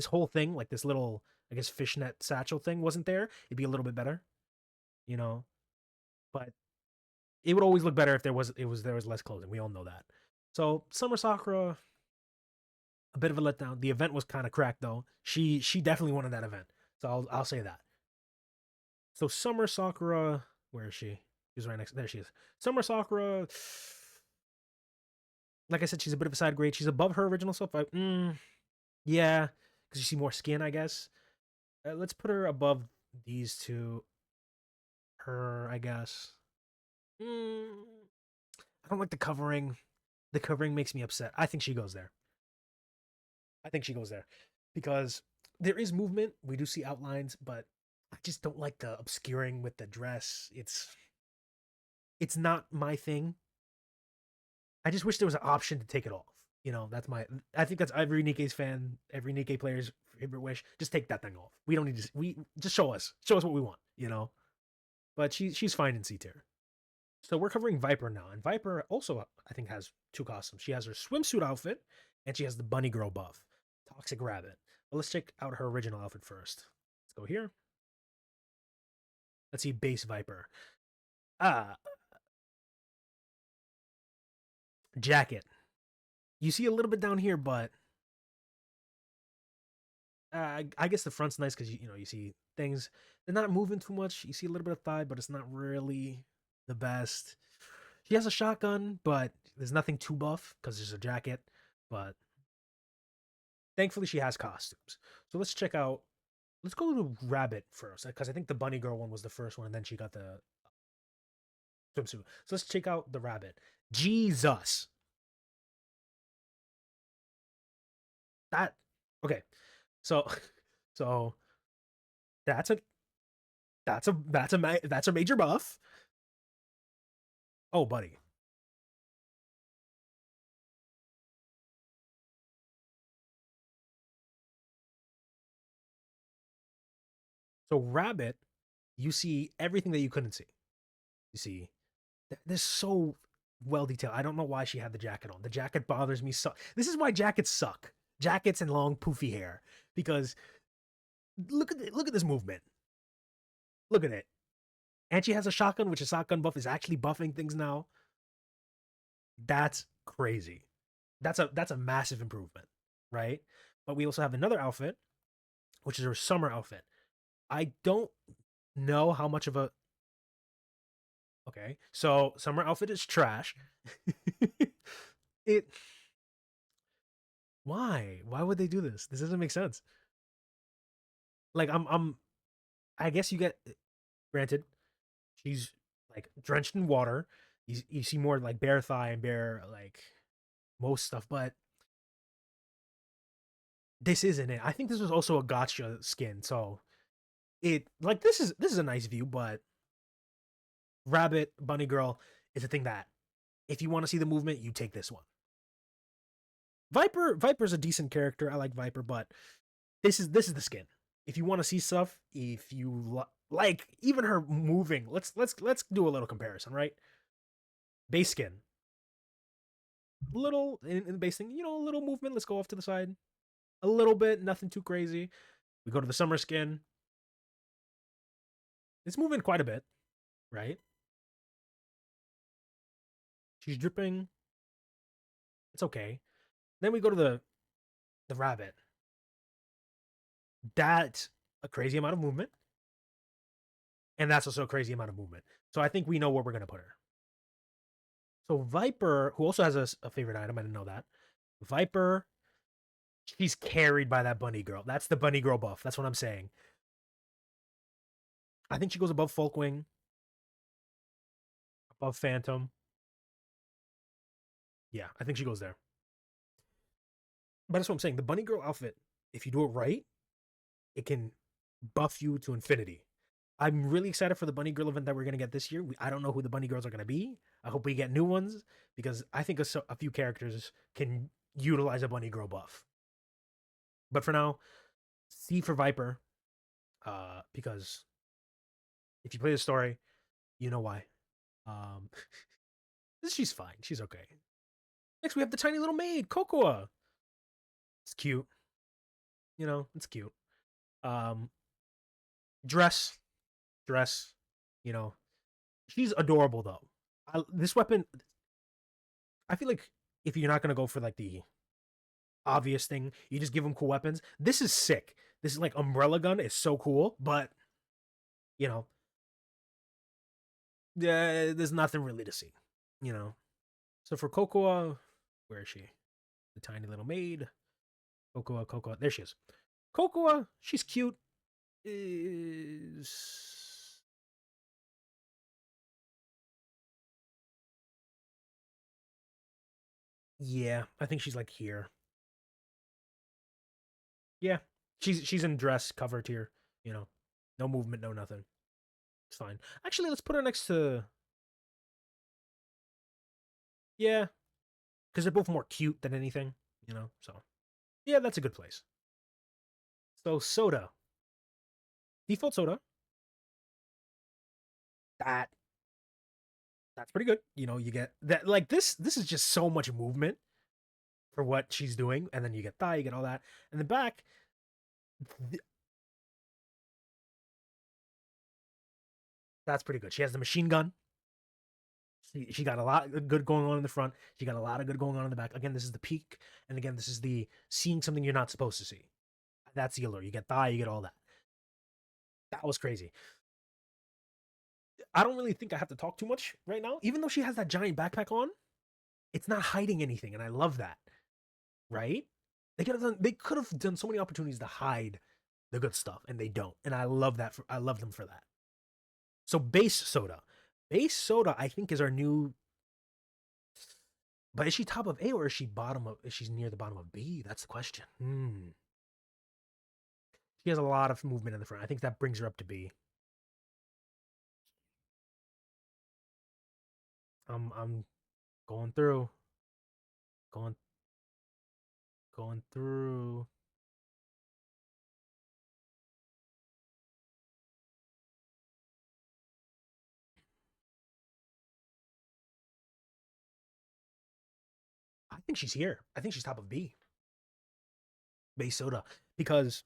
whole thing, like this little I guess fishnet satchel thing wasn't there, it'd be a little bit better, you know. But it would always look better if there was less clothing. We all know that. So Summer Sakura, a bit of a letdown. The event was kind of cracked though. She definitely wanted that event. So I'll say that. So Summer Sakura, where is she? She's right next. There she is. Summer Sakura. Like I said, she's a bit of a side grade. She's above her original self. Yeah, because you see more skin, I guess. Let's put her above these two. Her, I guess. I don't like the covering. The covering makes me upset. I think she goes there. I think she goes there because there is movement. We do see outlines, but I just don't like the obscuring with the dress. It's not my thing. I just wish there was an option to take it off. You know, that's my. I think that's every Nikke's fan, every Nikke player's favorite wish. Just take that thing off. We don't need to. We just show us what we want. You know, but she's fine in C tier. So we're covering Viper now, and Viper also I think has two costumes. She has her swimsuit outfit, and she has the bunny girl buff, Toxic Rabbit. But let's check out her original outfit first. Let's go here. Let's see base Viper. Ah, jacket. You see a little bit down here, but I guess the front's nice because you see things. They're not moving too much. You see a little bit of thigh, but it's not really the best. She has a shotgun, but there's nothing too buff because there's a jacket. But thankfully, she has costumes. So let's check out. Let's go to Rabbit first because I think the bunny girl one was the first one, and then she got the swimsuit. So let's check out the Rabbit. Jesus, that okay. So so that's a that's a major buff. Oh, buddy. So Rabbit, you see everything that you couldn't see. You see, this so well detailed. I don't know why she had the jacket on. The jacket bothers me so. This is why jackets suck. Jackets and long poofy hair because look at this movement. Look at it. And she has a shotgun, which a shotgun buff is actually buffing things now. That's crazy. That's a massive improvement, right? But we also have another outfit, which is her summer outfit. I don't know how much of a okay. So summer outfit is trash. it why? Why would they do this? This doesn't make sense. Like I guess you get granted, she's like drenched in water. You see more like bare thigh and bare like most stuff, but this isn't it. I think this was also a gotcha skin, so it like this is a nice view, but Rabbit Bunny Girl is a thing that if you want to see the movement, you take this one. Viper's a decent character. I like Viper, but this is the skin. If you want to see stuff, if you like even her moving, let's do a little comparison, right? Base skin, little in the base thing, a little movement. Let's go off to the side, a little bit, nothing too crazy. We go to the summer skin. It's moving quite a bit, right? She's dripping. It's okay. Then we go to the rabbit. That's a crazy amount of movement, and that's also a crazy amount of movement. So I think we know where we're gonna put her. So Viper, who also has a favorite item, I didn't know that. Viper, she's carried by that bunny girl. That's the bunny girl buff. That's what I'm saying. I think she goes above Folkwing, above Phantom. Yeah, I think she goes there. But that's what I'm saying. The bunny girl outfit, if you do it right, it can buff you to infinity. I'm really excited for the bunny girl event that we're gonna get this year. I don't know who the bunny girls are gonna be. I hope we get new ones because I think a few characters can utilize a bunny girl buff. But for now, C for Viper, because if you play the story, you know why. Um, she's fine. She's okay. Next, we have the tiny little maid, Cocoa. It's cute. It's cute. Um, dress, dress. You know, she's adorable though. This weapon, I feel like if you're not gonna go for like the obvious thing, you just give them cool weapons. This is sick. This is like umbrella gun is so cool, but you know, there's nothing really to see. You know, so for Cocoa, Where is she? The tiny little maid. Cocoa, Cocoa. There she is. Cocoa, she's cute. Is yeah, I think she's like here. Yeah, she's in dress cover tier. You know, no movement, no nothing. It's fine. Actually, let's put her next to yeah, because they're both more cute than anything. You know, so yeah, that's a good place. So soda, default soda. That that's pretty good. You know, you get that like this is just so much movement for what she's doing, and then you get thigh, you get all that, and the back. th- That's pretty good. She has the machine gun. She got a lot of good going on in the front. She got a lot of good going on in the back. Again, this is the peak, and again, this is the seeing something you're not supposed to see. That's the allure. You get thigh, you get all that. That was crazy. I don't really think I have to talk too much right now, even though she has that giant backpack on. It's not hiding anything, and I love that. Right? They could have done so many opportunities to hide the good stuff, and they don't. And I love that. I love them for that. So base soda, I think is our new. But is she top of A or is she bottom of? Is she near the bottom of B? That's the question. She has a lot of movement in the front. I think that brings her up to B. I'm going through, going going through. I think she's here. I think she's top of B. Base soda because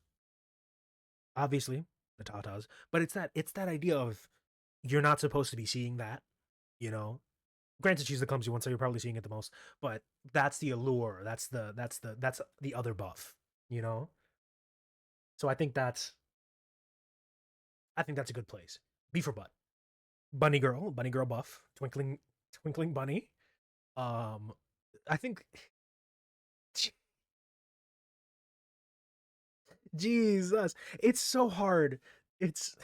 obviously the tatas, but it's that idea of you're not supposed to be seeing that. You know, granted she's the clumsy one, so you're probably seeing it the most. But that's the allure. That's the other buff. You know, so I think that's a good place. B for butt. Bunny girl buff, twinkling bunny. Um, I think Jesus, it's so hard. It's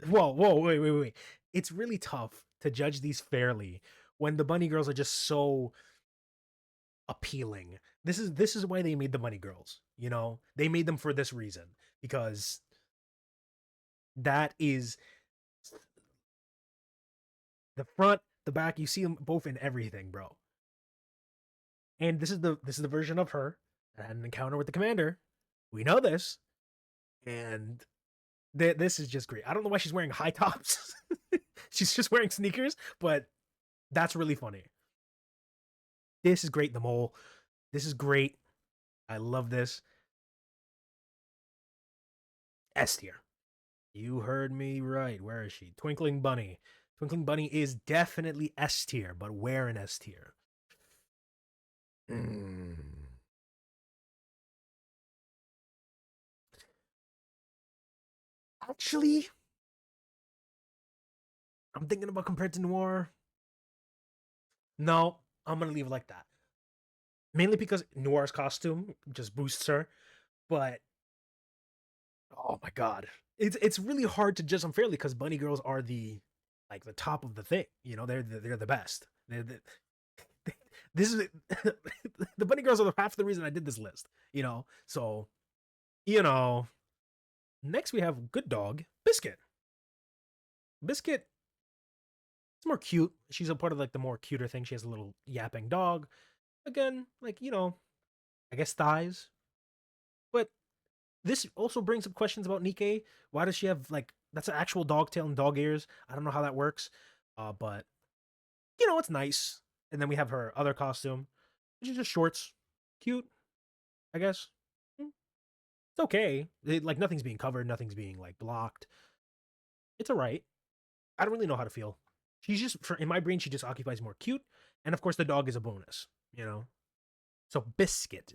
whoa, wait. It's really tough to judge these fairly when the bunny girls are just so appealing. This is why they made the bunny girls. You know, they made them for this reason because that is the front, the back. You see them both in everything, bro. And this is the version of her that had an encounter with the commander. We know this, and this is just great. I don't know why she's wearing high tops. She's just wearing sneakers, but that's really funny. This is great. The mole. This is great. I love this. S tier. You heard me right. Where is she? Twinkling Bunny. Twinkling Bunny is definitely S tier, but where in S tier? Mm. Actually, I'm thinking about compared to Noir. No, I'm gonna leave it like that. Mainly because Noir's costume just boosts her, but oh my god, it's really hard to judge them fairly because bunny girls are the top of the thing. You know, they're the best. This is the bunny girls are half the reason I did this list. You know, so you know. Next we have good dog Biscuit. Biscuit is more cute. She's a part of like the more cuter thing. She has a little yapping dog. Again, like I guess thighs. But this also brings up questions about Nikke. Why does she have like that's an actual dog tail and dog ears? I don't know how that works. But it's nice. And then we have her other costume, which is just shorts. Cute, I guess. Mm, It's okay. Like nothing's being covered, nothing's being like blocked. It's alright. I don't really know how to feel. She's just in my brain, she just occupies more cute. And of course the dog is a bonus, you know? So Biscuit.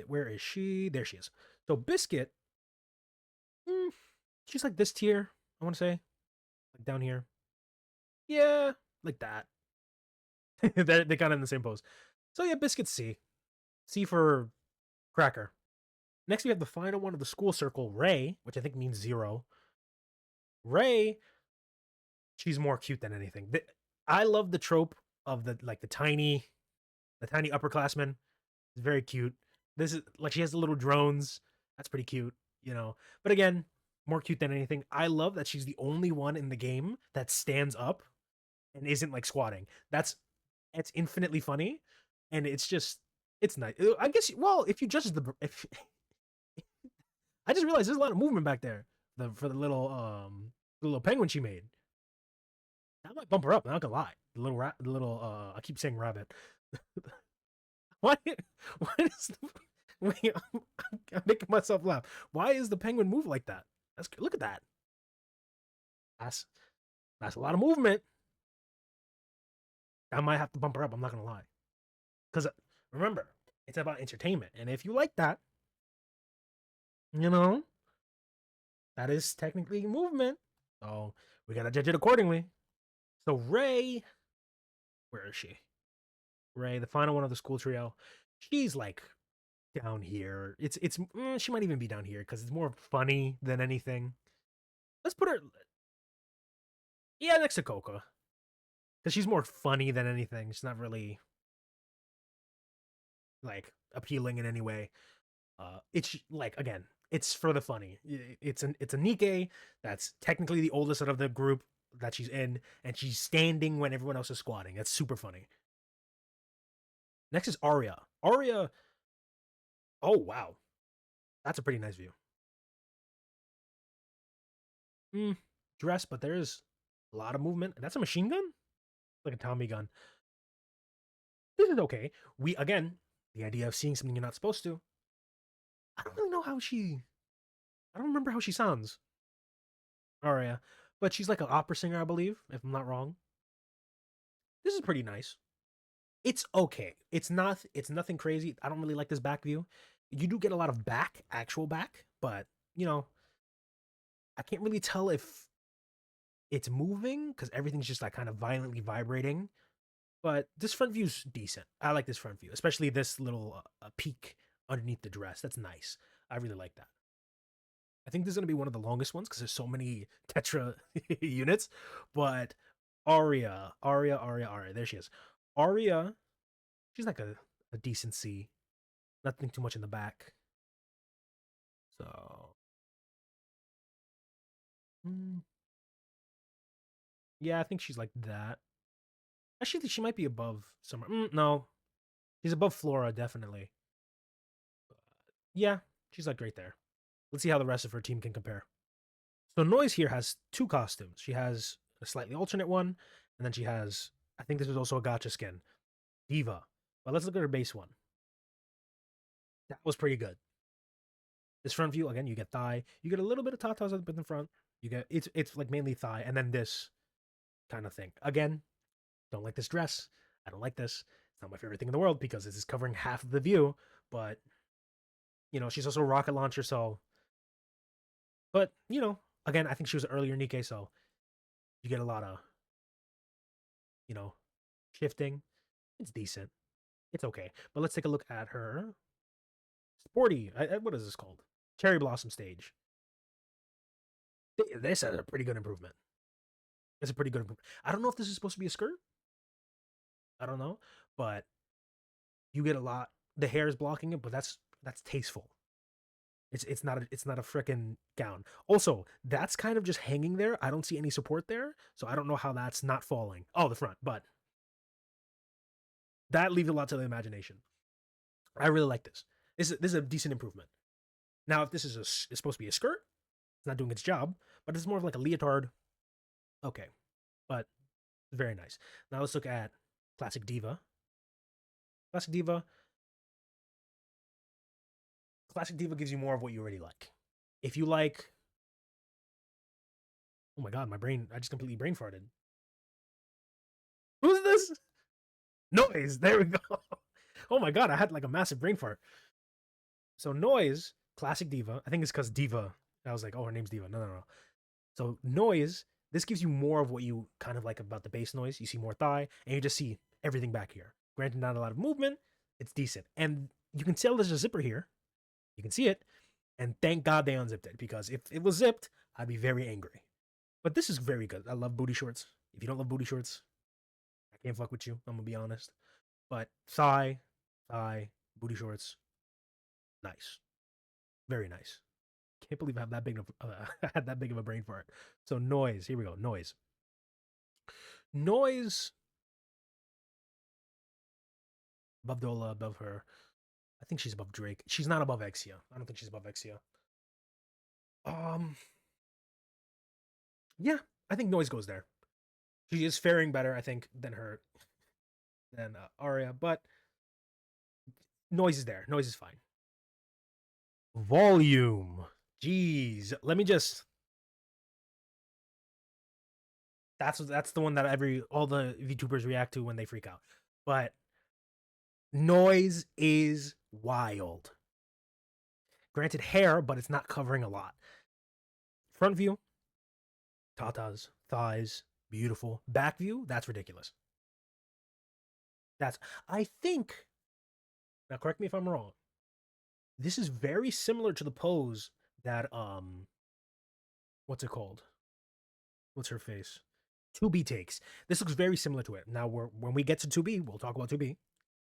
Where is she? There she is. So Biscuit, mm, she's like this tier, I want to say. Like down here. Yeah, like that. They're kind of in the same pose. So yeah, Biscuit C. C for Cracker. Next, we have the final one of the school circle, Ray, which I think means 0. Ray, she's more cute than anything. I love the trope of the tiny upperclassmen. It's very cute. This is like she has the little drones. That's pretty cute, you know. But again, more cute than anything. I love that she's the only one in the game that stands up and isn't like squatting. It's infinitely funny, and it's nice. I guess well, if you just if I just realized there's a lot of movement back there. For the little penguin she made. That might bump her up. I'm not gonna lie. The little I keep saying rabbit. Why? Why is the, wait, I'm making myself laugh. Why is the penguin move like that? Look at that. That's that's a lot of movement. I might have to bump her up. I'm not gonna lie. Because remember, it's about entertainment, and if you like that, you know that is technically movement. So we gotta judge it accordingly. So Ray, where is she? Ray, the final one of the school trio. She's like down here. She might even be down here because it's more funny than anything. Let's put her, yeah, next to Coca because she's more funny than anything. She's not really like appealing in any way. It's like again, it's for the funny. It's a Nikke that's technically the oldest out of the group that she's in, and she's standing when everyone else is squatting. That's super funny. Next is Aria. Aria. Oh wow, that's a pretty nice view. Mm, dress, but there's a lot of movement. That's a machine gun, like a Tommy gun. This is okay. We again, the idea of seeing something you're not supposed to. I don't really know how she. I don't remember how she sounds. Aria, but she's like an opera singer, I believe, if I'm not wrong. This is pretty nice. It's okay. It's not. It's nothing crazy. I don't really like this back view. You do get a lot of actual back, but you know, I can't really tell if it's moving because everything's just like kind of violently vibrating. But this front view's decent. I like this front view, especially this little peak underneath the dress. That's nice. I really like that. I think this is gonna be one of the longest ones because there's so many Tetra units. But Aria, there she is. Aria, she's like a decent C. Nothing too much in the back. So mm, yeah, I think she's like that. Actually, she might be above somewhere. No, she's above Flora definitely. Yeah, she's like right there. Let's see how the rest of her team can compare. So Noise here has two costumes. She has a slightly alternate one, and then she has, I think this is also a gotcha skin, Diva. But let's look at her base one. That was pretty good. This front view, again, you get thigh. You get a little bit of tatas up in the front. You get it's like mainly thigh, and then this kind of thing. Again, don't like this dress. I don't like this. It's not my favorite thing in the world because this is covering half of the view. But she's also a rocket launcher, so. But again, I think she was earlier Nikke, so you get a lot of you know shifting. It's decent. It's okay. But let's take a look at her sporty. What is this called? Cherry Blossom stage. This is a pretty good improvement. It's a pretty good improvement. I don't know if this is supposed to be a skirt. I don't know, but you get a lot. The hair is blocking it, but that's tasteful. It's not a freaking gown. Also, that's kind of just hanging there. I don't see any support there, so I don't know how that's not falling. Oh, the front, but that leaves a lot to the imagination. I really like this. This is a decent improvement. Now, if this is it's supposed to be a skirt, it's not doing its job, but it's more of like a leotard. Okay, but very nice. Now let's look at Classic Diva. Classic Diva. Classic Diva gives you more of what you already like. If you like, oh my god, my brain, I just completely brain farted. Who's this? Noise. There we go. Oh my god, I had like a massive brain fart. So Noise, Classic Diva. I think it's because Diva. I was like, oh, her name's Diva. No. So Noise, this gives you more of what you kind of like about the base Noise. You see more thigh, and you just see everything back here. Granted, not a lot of movement. It's decent. And you can tell there's a zipper here. You can see it. And thank God they unzipped it, because if it was zipped, I'd be very angry. But this is very good. I love booty shorts. If you don't love booty shorts, I can't fuck with you. I'm gonna be honest. But thigh, booty shorts, nice, very nice. Can't believe I have that big of had that big of a brain for it. So noise. Here we go. Noise. Above Dola, above her. I think she's above Drake. She's not above Exia. I don't think she's above Exia. Um, yeah, I think Noise goes there. She is faring better, I think, than Arya, but Noise is there. Noise is fine. Volume. Jeez, let me just. That's the one that all the VTubers react to when they freak out. But Noise is wild. Granted, hair, but it's not covering a lot. Front view, tatas, thighs, beautiful. Back view, that's ridiculous. I think, now correct me if I'm wrong, this is very similar to the pose that, what's it called? What's her face? 2B takes. This looks very similar to it. Now, when we get to 2B, we'll talk about 2B.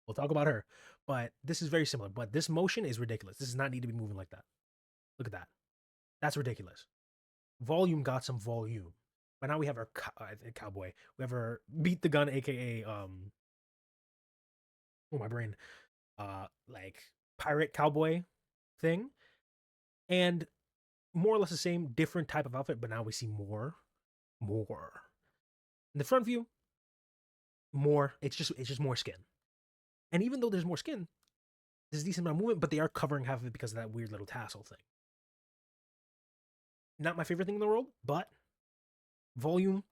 We'll talk about her. But this is very similar. But this motion is ridiculous. This does not need to be moving like that. Look at that. That's ridiculous. Volume got some volume. But now we have our cowboy. We have our beat the gun, aka oh my brain. Like pirate cowboy thing. And more or less the same, different type of outfit, but now we see more. In the front view, more. It's just more skin. And even though there's more skin, there's a decent amount of movement, but they are covering half of it because of that weird little tassel thing. Not my favorite thing in the world, but volume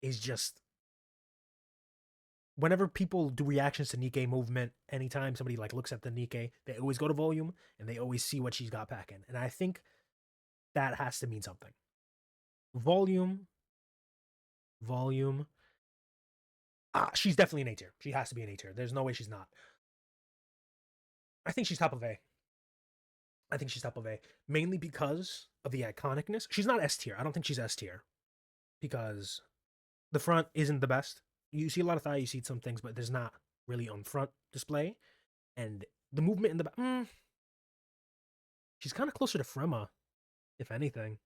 is just. Whenever people do reactions to Nikke movement, anytime somebody like looks at the Nikke, they always go to volume and they always see what she's got packing. And I think that has to mean something. Volume. She's definitely an A tier. She has to be an A tier. There's no way she's not. I think she's top of A. Mainly because of the iconicness. She's not S tier. I don't think she's S tier. Because the front isn't the best. You see a lot of thigh, you see some things, but there's not really on front display. And the movement in the back. She's kind of closer to Fremma, if anything.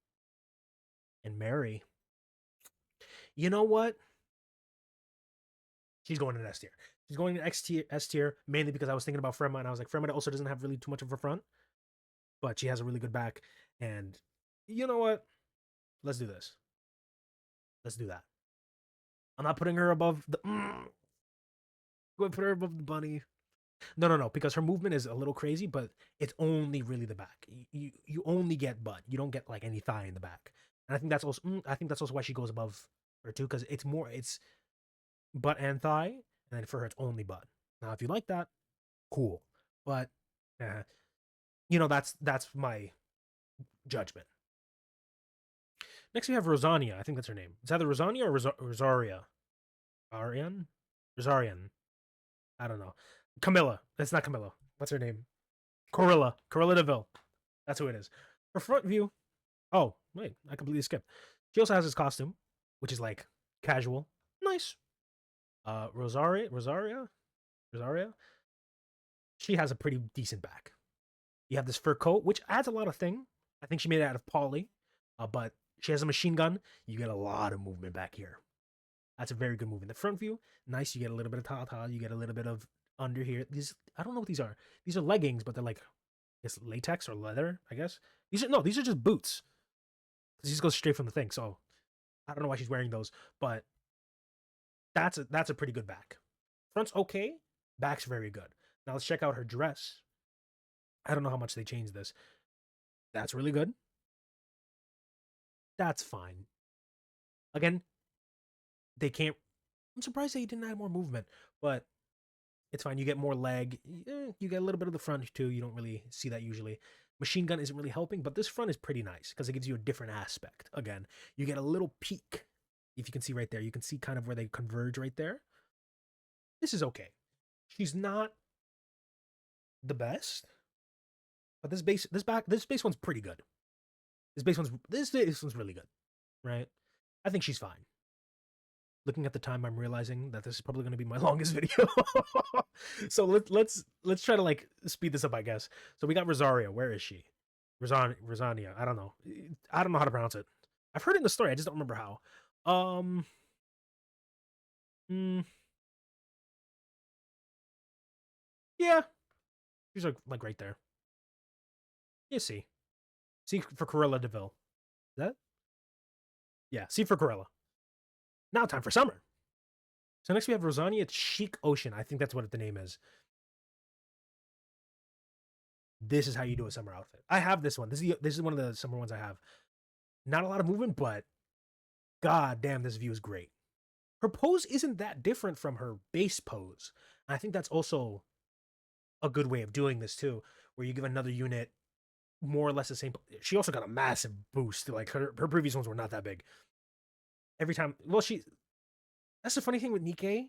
And Mary. You know what? She's going in S tier. She's going in S tier, mainly because I was thinking about Fremma, and I was like, Fremma also doesn't have really too much of a front, but she has a really good back. And you know what? Let's do this. Let's do that. I'm not putting her above the. I'm going to put her above the bunny. No, because her movement is a little crazy, but it's only really the back. You only get butt. You don't get like any thigh in the back. And I think that's also why she goes above her too, because it's butt and thigh, and then for her it's only butt. Now, if you like that, cool. But that's my judgment. Next we have Rosania. I think that's her name. It's either Rosania or Rosaria. Rosarian. I don't know. Camilla. That's not Camilla. What's her name? Corilla DeVille. That's who it is. Her front view. Oh, wait. I completely skipped. She also has this costume, which is like casual. Nice. Rosaria. She has a pretty decent back. You have this fur coat, which adds a lot of thing. I think she made it out of poly. But she has a machine gun. You get a lot of movement back here. That's a very good move. In the front view, nice. You get a little bit of tata. You get a little bit of under here. These, I don't know what these are. These are leggings, but they're like, it's latex or leather, I guess. These are just boots. These go straight from the thing. So I don't know why she's wearing those, but that's a pretty good back. Front's okay. Back's very good. Now let's check out her dress. I don't know how much they changed this. That's really good. That's fine. Again, they can't. I'm surprised they didn't add more movement, but it's fine. You get more leg. You get a little bit of the front too. You don't really see that usually. Machine gun isn't really helping, but this front is pretty nice because it gives you a different aspect. Again, you get a little peak. If you can see right there, you can see kind of where they converge right there. This is okay. She's not the best, but this base one's pretty good. This base one's really good, right? I think she's fine. Looking at the time, I'm realizing that this is probably going to be my longest video. So let's try to like speed this up, I guess. So we got Rosaria. Where is she? Rosania. I don't know. I don't know how to pronounce it. I've heard it in the story. I just don't remember how. Um. mm, yeah, she's like right there. You see. C for Corella Deville. Is that? Yeah. C for Corella. Now time for summer. So next we have Rosania Chic Ocean. I think that's what the name is. This is how you do a summer outfit. I have this one. This is one of the summer ones I have. Not a lot of movement, but god damn, this view is great. Her pose isn't that different from her base pose. And I think that's also a good way of doing this too, where you give another unit more or less the same. She also got a massive boost. Like her previous ones were not that big. Every time, well, that's the funny thing with Nikke.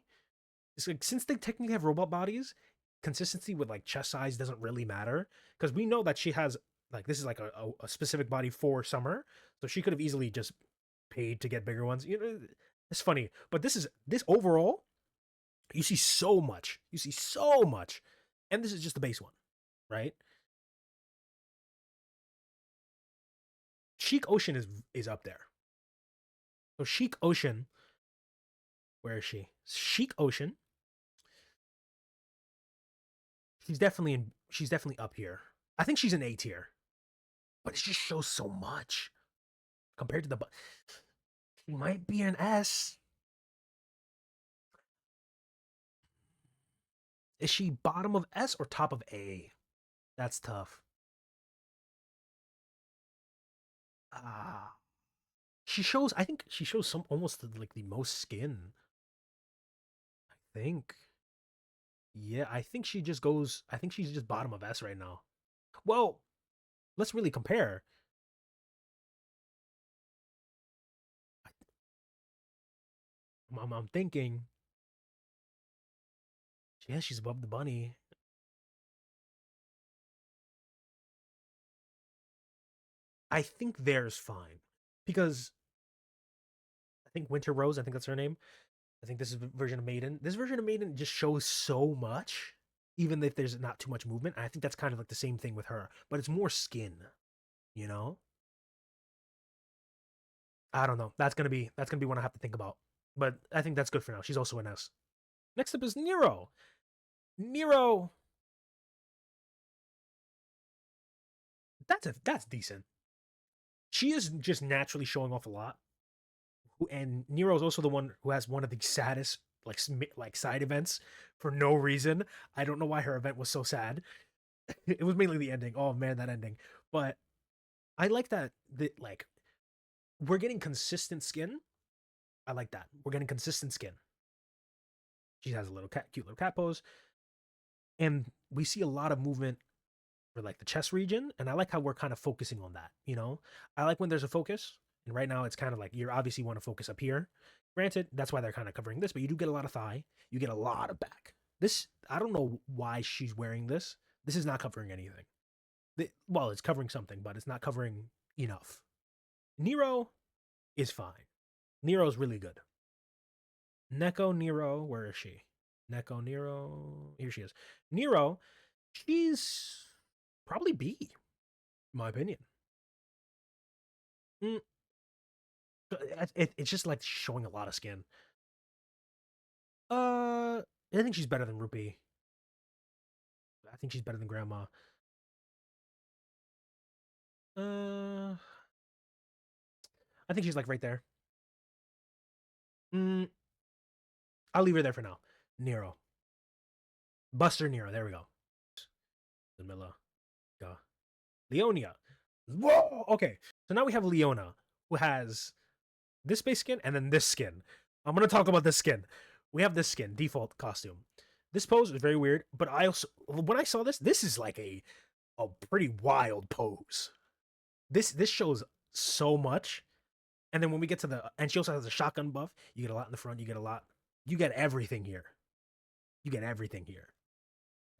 It's like since they technically have robot bodies, consistency with like chest size doesn't really matter because we know that she has like this is like a specific body for summer, so she could have easily just paid to get bigger ones. You know, it's funny, but this overall, you see so much. You see so much, and this is just the base one, right? Chic Ocean is up there. So Chic Ocean, where is she? Chic Ocean. She's definitely up here. I think she's an A tier, but it just shows so much compared to the. She might be an S. Is she bottom of S or top of A? That's tough. Ah, she shows. I think she shows some almost like the most skin. I think. Yeah, I think she just goes. I think she's just bottom of S right now. Well, let's really compare. I'm thinking. Yeah, she's above the bunny. I think there's fine because I think Winter Rose. I think that's her name. I think this is version of Maiden. This version of Maiden just shows so much, even if there's not too much movement. And I think that's kind of like the same thing with her, but it's more skin. You know, I don't know. That's gonna be one I have to think about. But I think that's good for now. She's also an S. Next up is Nero. Nero. That's decent. She is just naturally showing off a lot. And Nero is also the one who has one of the saddest like side events for no reason. I don't know why her event was so sad. It was mainly the ending. Oh man, that ending. But I like that like we're getting consistent skin. I like that. We're getting consistent skin. She has a cute little cat pose, and we see a lot of movement for like the chest region, and I like how we're kind of focusing on that. I like when there's a focus, and right now it's kind of like you obviously want to focus up here. Granted, that's why they're kind of covering this, but you do get a lot of thigh, you get a lot of back. This I don't know why she's wearing this. This is not covering anything. Well, it's covering something, but it's not covering enough. Nero is fine. Nero's really good. Neko Nero, where is she? Neko Nero, here she is. Nero, she's probably B, in my opinion. Mm, it's just like showing a lot of skin. I think she's better than Rupee. I think she's better than Grandma. Uh, I think she's like right there. Mm, I'll leave her there for now. Nero, Buster Nero. There we go. Camilla, Leonia. Whoa. Okay, so now we have Leona, who has this base skin and then this skin. I'm gonna talk about this skin. We have this skin default costume. This pose is very weird, but I also when I saw this is like a pretty wild pose. This shows so much. And then when we get to and she also has a shotgun buff. You get a lot in the front. You get everything here. You get everything here.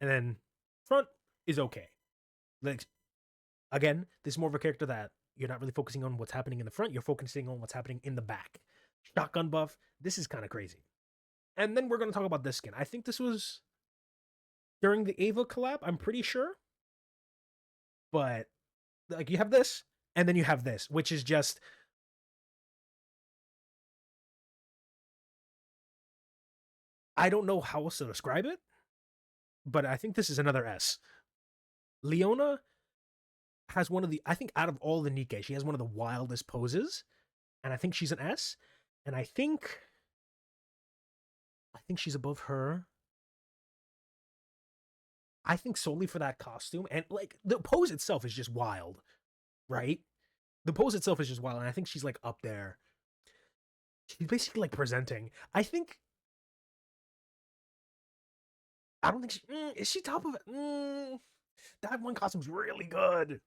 And then front is okay. Like again, this is more of a character that you're not really focusing on what's happening in the front, you're focusing on what's happening in the back. Shotgun buff, this is kind of crazy. And then we're going to talk about this skin. I think this was during the Ava collab, I'm pretty sure. But like you have this, and then you have this, which is just I don't know how else to describe it, but I think this is another S. Leona has one of the I think out of all the Nikke, she has one of the wildest poses, and I think she's an S, and I think she's above her. I think solely for that costume and like the pose itself is just wild, right? The pose itself is just wild, and I think she's like up there. She's basically like presenting. I don't think is she top of it. That one costume's really good.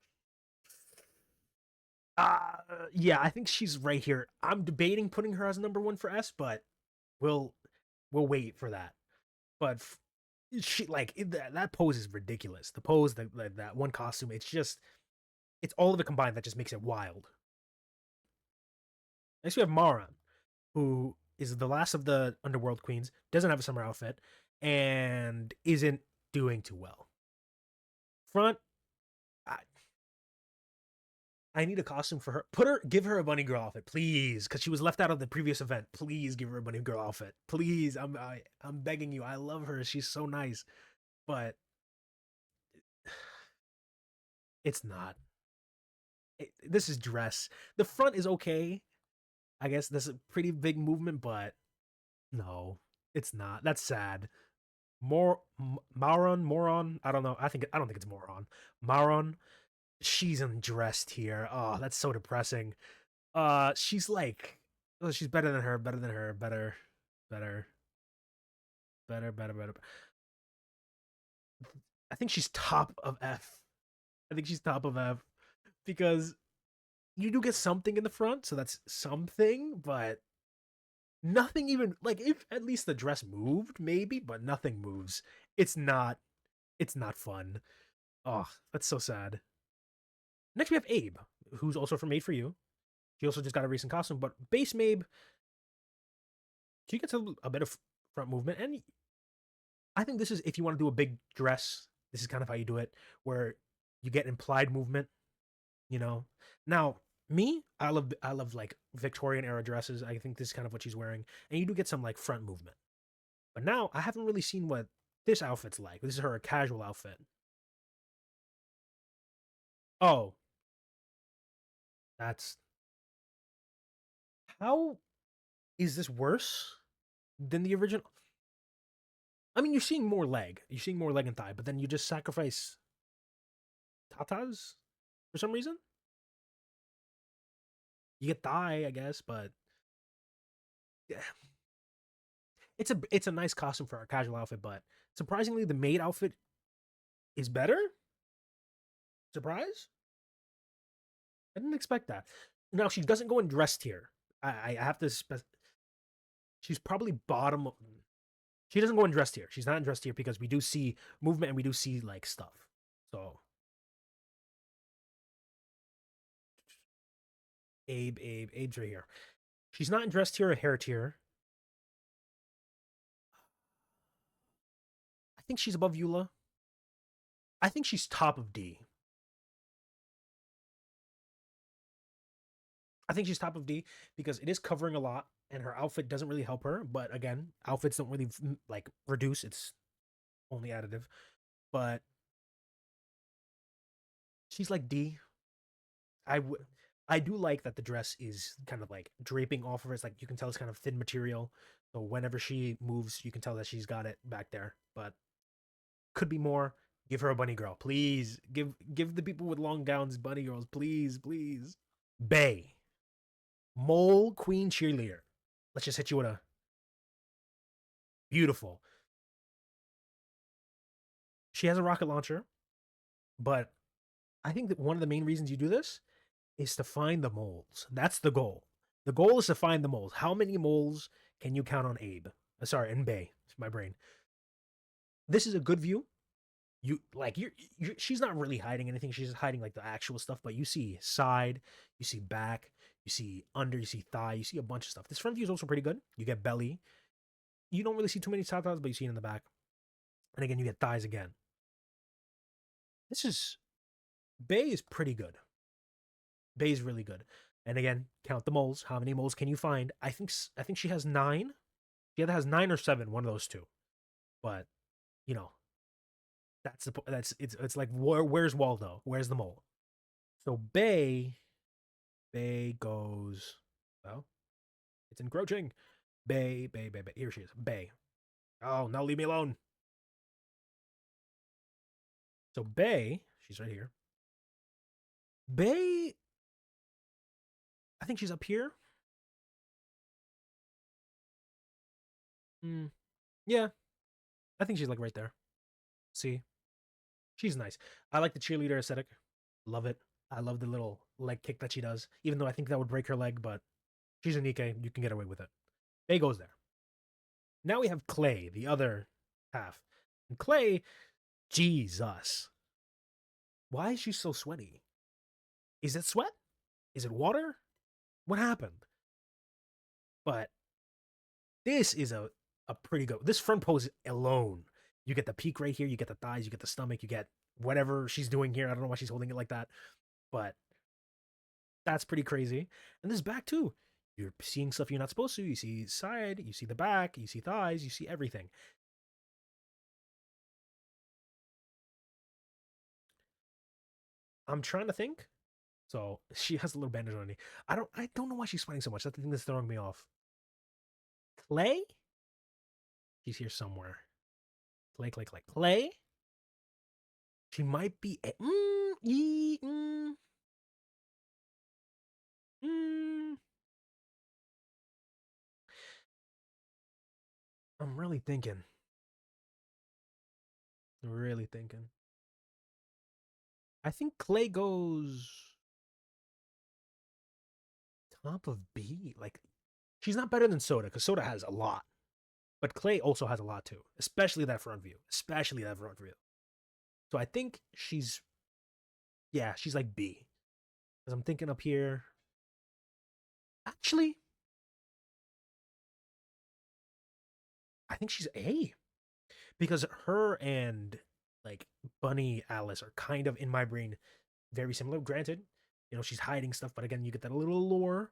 Uh, yeah, I think she's right here. I'm debating putting her as number one for S, but we'll we'll wait for that. But she like that pose is ridiculous. The pose, that one costume, it's all of it combined that just makes it wild. Next we have Maran, who is the last of the Underworld Queens, doesn't have a summer outfit, and isn't doing too well. Front, I, I need a costume for her. Give her a bunny girl outfit, please, because she was left out of the previous event. Please give her a bunny girl outfit, please. I'm begging you. I love her. She's so nice, but it's not. This is dress. The front is okay. I guess that's a pretty big movement, but no, it's not. That's sad. Moron. I don't know. I don't think it's Moron. Maron. She's undressed here. Oh, that's so depressing. She's like, oh, she's better than her. Better than her. Better, better. I think she's top of F. I think she's top of F because you do get something in the front, so that's something, but nothing even like if at least the dress moved, maybe, but nothing moves. It's not. It's not fun. Oh, that's so sad. Next we have Abe, who's also from Made for You. She also just got a recent costume, but base Mabe, she gets a bit of front movement, and I think this is if you want to do a big dress, this is kind of how you do it, where you get implied movement. You know, now me, I love like Victorian era dresses. I think this is kind of what she's wearing, and you do get some like front movement. But now I haven't really seen what this outfit's like. This is her casual outfit. Oh, that's how is this worse than the original? I mean, you're seeing more leg. You're seeing more leg and thigh, but then you just sacrifice tatas for some reason. You get thigh, I guess, but yeah, it's a nice costume for a casual outfit. But surprisingly, the maid outfit is better. Surprise! I didn't expect that. Now she doesn't go in dressed here. I have to. She's probably bottom. She doesn't go in dressed here. She's not in dressed here because we do see movement and we do see like stuff. So Abe's right here. She's not in dress tier or hair tier. I think she's above Eula. I think she's top of D. I think she's top of D because it is covering a lot and her outfit doesn't really help her. But again, outfits don't really like reduce, it's only additive. But she's like D. I would. I do like that the dress is kind of like draping off of her. It's like you can tell it's kind of thin material. So whenever she moves, you can tell that she's got it back there. But could be more. Give her a bunny girl, please. Give the people with long gowns bunny girls, please, please. Bay, mole queen cheerleader. Let's just hit you with a beautiful. She has a rocket launcher, but I think that one of the main reasons you do this is to find the moles. That's the goal. The goal is to find the moles. How many moles can you count on Abe? Sorry, in Bay. It's my brain. This is a good view. You like you're she's not really hiding anything. She's just hiding like the actual stuff. But you see side, you see back, you see under, you see thigh, you see a bunch of stuff. This front view is also pretty good. You get belly. You don't really see too many tatas, but you see it in the back. And again, you get thighs again. This is Bay is pretty good. Bay is really good. And again, count the moles. How many moles can you find? I think she has 9. She either has 9 or 7, one of those two. But you know, it's like where's Waldo? Where's the mole? So Bay goes, well, it's encroaching. Bay. Here she is. Bay. Oh, now leave me alone. So Bay, she's right here. Bay, I think she's up here. Mm, yeah, I think she's like right there. See, she's nice. I like the cheerleader aesthetic. Love it. I love the little leg kick that she does, even though I think that would break her leg, but she's a Nikke. You can get away with it. Bay goes there. Now we have Clay, the other half. And Clay, Jesus. Why is she so sweaty? Is it sweat? Is it water? What happened? But this is a pretty good. This front pose alone, you get the peak right here, you get the thighs, you get the stomach, you get whatever she's doing here. I don't know why she's holding it like that, but that's pretty crazy. And this back too. You're seeing stuff you're not supposed to. You see side, you see the back, you see thighs, you see everything. I'm trying to think. So she has a little bandage on her knee. I don't know why she's sweating so much. That's the thing that's throwing me off. Clay? She's here somewhere. Clay? She might be mm. I'm really thinking. Really thinking. I think Clay goes top of B. Like she's not better than Soda because Soda has a lot, but Clay also has a lot too. Especially that front view. Especially that front view. So I think she's like B. Because I'm thinking up here. Actually, I think she's A. Because her and like Bunny Alice are kind of in my brain very similar. Granted, she's hiding stuff, but again, you get that little lore.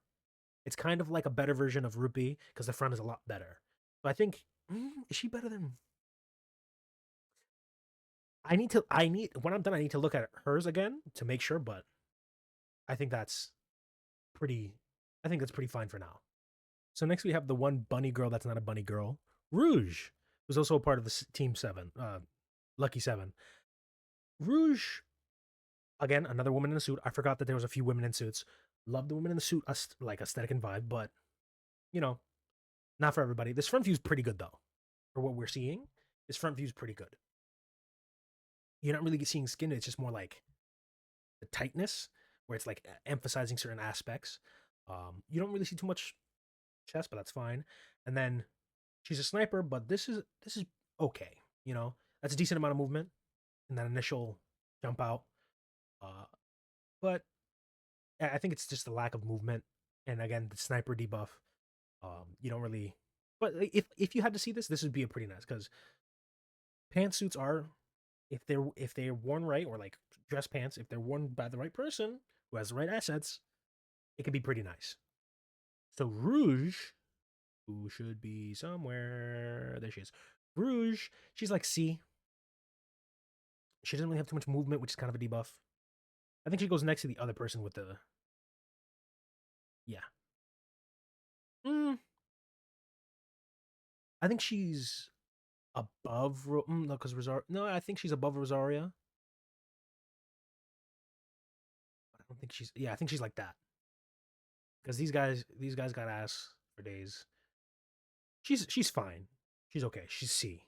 It's kind of like a better version of Rupee because the front is a lot better. So I think, is she better than? When I'm done, I need to look at hers again to make sure, but I think that's pretty, I think that's pretty fine for now. So next we have the one bunny girl that's not a bunny girl, Rouge, who's also a part of the Team 7, Lucky 7. Rouge, again, another woman in a suit. I forgot that there was a few women in suits. Love the women in the suit, like aesthetic and vibe, but you know, not for everybody. This front view is pretty good though. For what we're seeing, this front view is pretty good. You're not really seeing skin; it's just more like the tightness, where it's like emphasizing certain aspects. You don't really see too much chest, but that's fine. And then she's a sniper, but this is okay. That's a decent amount of movement in that initial jump out. But I think it's just the lack of movement, and again the sniper debuff. You don't really. But if you had to see this would be a pretty nice because pantsuits are, if they're worn right, or like dress pants, if they're worn by the right person who has the right assets, it can be pretty nice. So Rouge, who should be somewhere, there she is. Rouge, she's like C. She doesn't really have too much movement, which is kind of a debuff. I think she goes next to the other person with the, yeah. Mm, I think she's above. No, because Rosario. No, I think she's above Rosaria. I don't think she's. Yeah, I think she's like that. Because these guys got ass for days. She's fine. She's okay. She's C.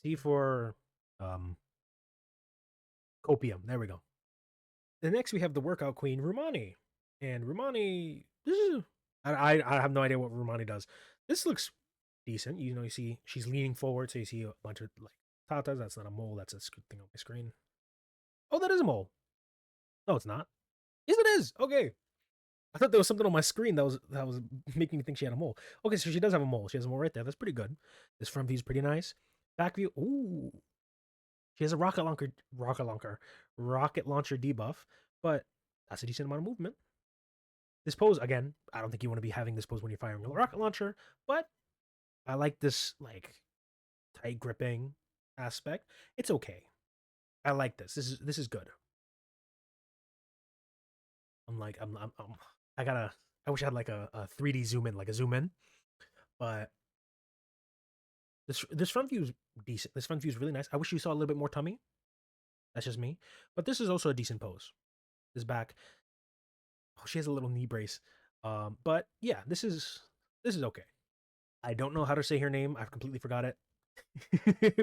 C for um copium. There we go. The next we have the workout queen, Rumani. And Rumani, I have no idea what Rumani does. This looks decent. You see she's leaning forward, so you see a bunch of like tatas. That's not a mole. That's a thing on my screen. Oh, that is a mole. No, it's not. Yes, it is. Okay. I thought there was something on my screen that was making me think she had a mole. Okay, so she does have a mole. She has a mole right there. That's pretty good. This front view is pretty nice. Back view. Ooh. She has a rocket launcher debuff, but that's a decent amount of movement. This pose, again, I don't think you want to be having this pose when you're firing a rocket launcher, but I like this like tight gripping aspect. It's okay. I like this. This is good. I gotta. I wish I had like a 3D zoom in, like a zoom in, but this front view is decent. This front view is really nice. I wish you saw a little bit more tummy. That's just me, but this is also a decent pose. This back. Oh, she has a little knee brace. But yeah, this is okay. I don't know how to say her name. I've completely forgot it.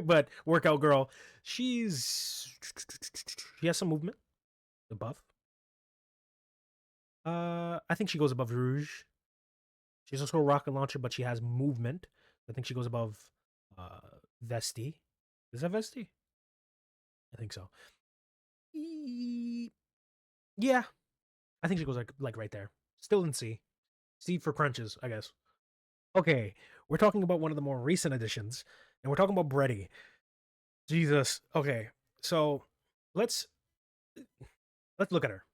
But workout girl, she has some movement. The buff. I think she goes above Rouge. She's also a rocket launcher, but she has movement. I think she goes above uh Vesti. Is that Vesti? I think so. Yeah, I think she goes like right there. Still in C. C for crunches, I guess. Okay, we're talking about one of the more recent additions, and we're talking about Breddy. Jesus. Okay, so let's let's look at her.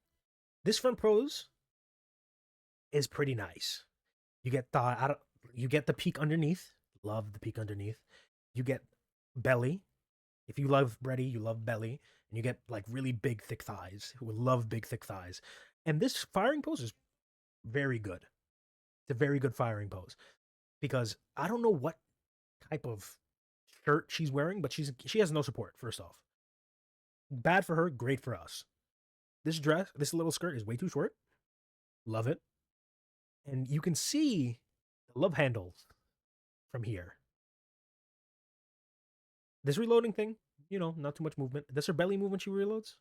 This front pose is pretty nice. You get the peak underneath. Love the peak underneath. You get belly. If you love Breddy, you love belly, and you get like really big thick thighs. Who love big thick thighs. And this firing pose is very good. It's a very good firing pose because I don't know what type of shirt she's wearing, but she has no support. First off, bad for her, great for us. This little skirt is way too short. Love it, and you can see the love handles from here. This reloading thing, not too much movement. Does her belly move when she reloads?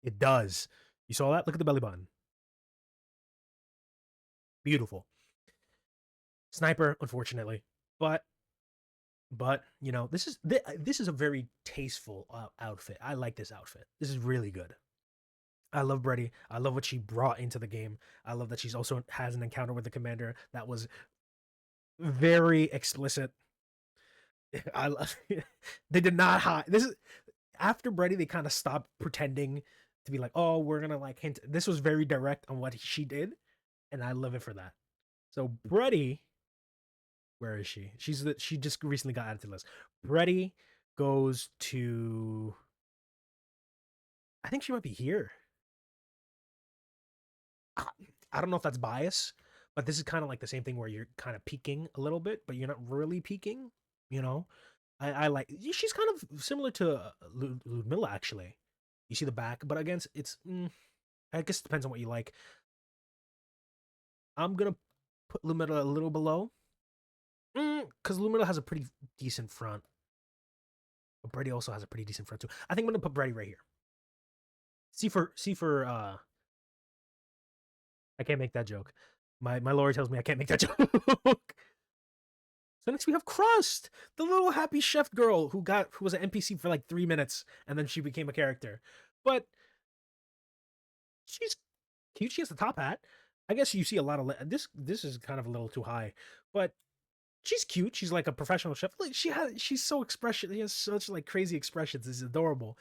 It does. You saw that? Look at the belly button. Beautiful. Sniper, unfortunately, but this is a very tasteful outfit. I like this outfit. This is really good. I love Breddy. I love what she brought into the game. I love that she's also has an encounter with the commander that was very explicit. I love. They did not hide. This is after Breddy. They kind of stopped pretending to be like, oh, we're gonna like hint. This was very direct on what she did, and I love it for that. So Breddy, where is she? She just recently got added to the list. Breddy goes to. I think she might be here. I don't know if that's bias, but this is kind of like the same thing where you're kind of peaking a little bit, but you're not really peaking. You know, I like she's kind of similar to Ludmilla actually. You see the back, but against it's. I guess it depends on what you like. I'm gonna put Ludmilla a little below, because Ludmilla has a pretty decent front. But Brady also has a pretty decent front too. I think I'm gonna put Brady right here. See for I can't make that joke. My lawyer tells me I can't make that joke. So next we have Crust, the little happy chef girl who was an NPC for like 3 minutes and then she became a character. But she's cute. She has the top hat. I guess you see a lot of this. This is kind of a little too high, but she's cute. She's like a professional chef. Like she's so expression. She has such like crazy expressions. It's adorable.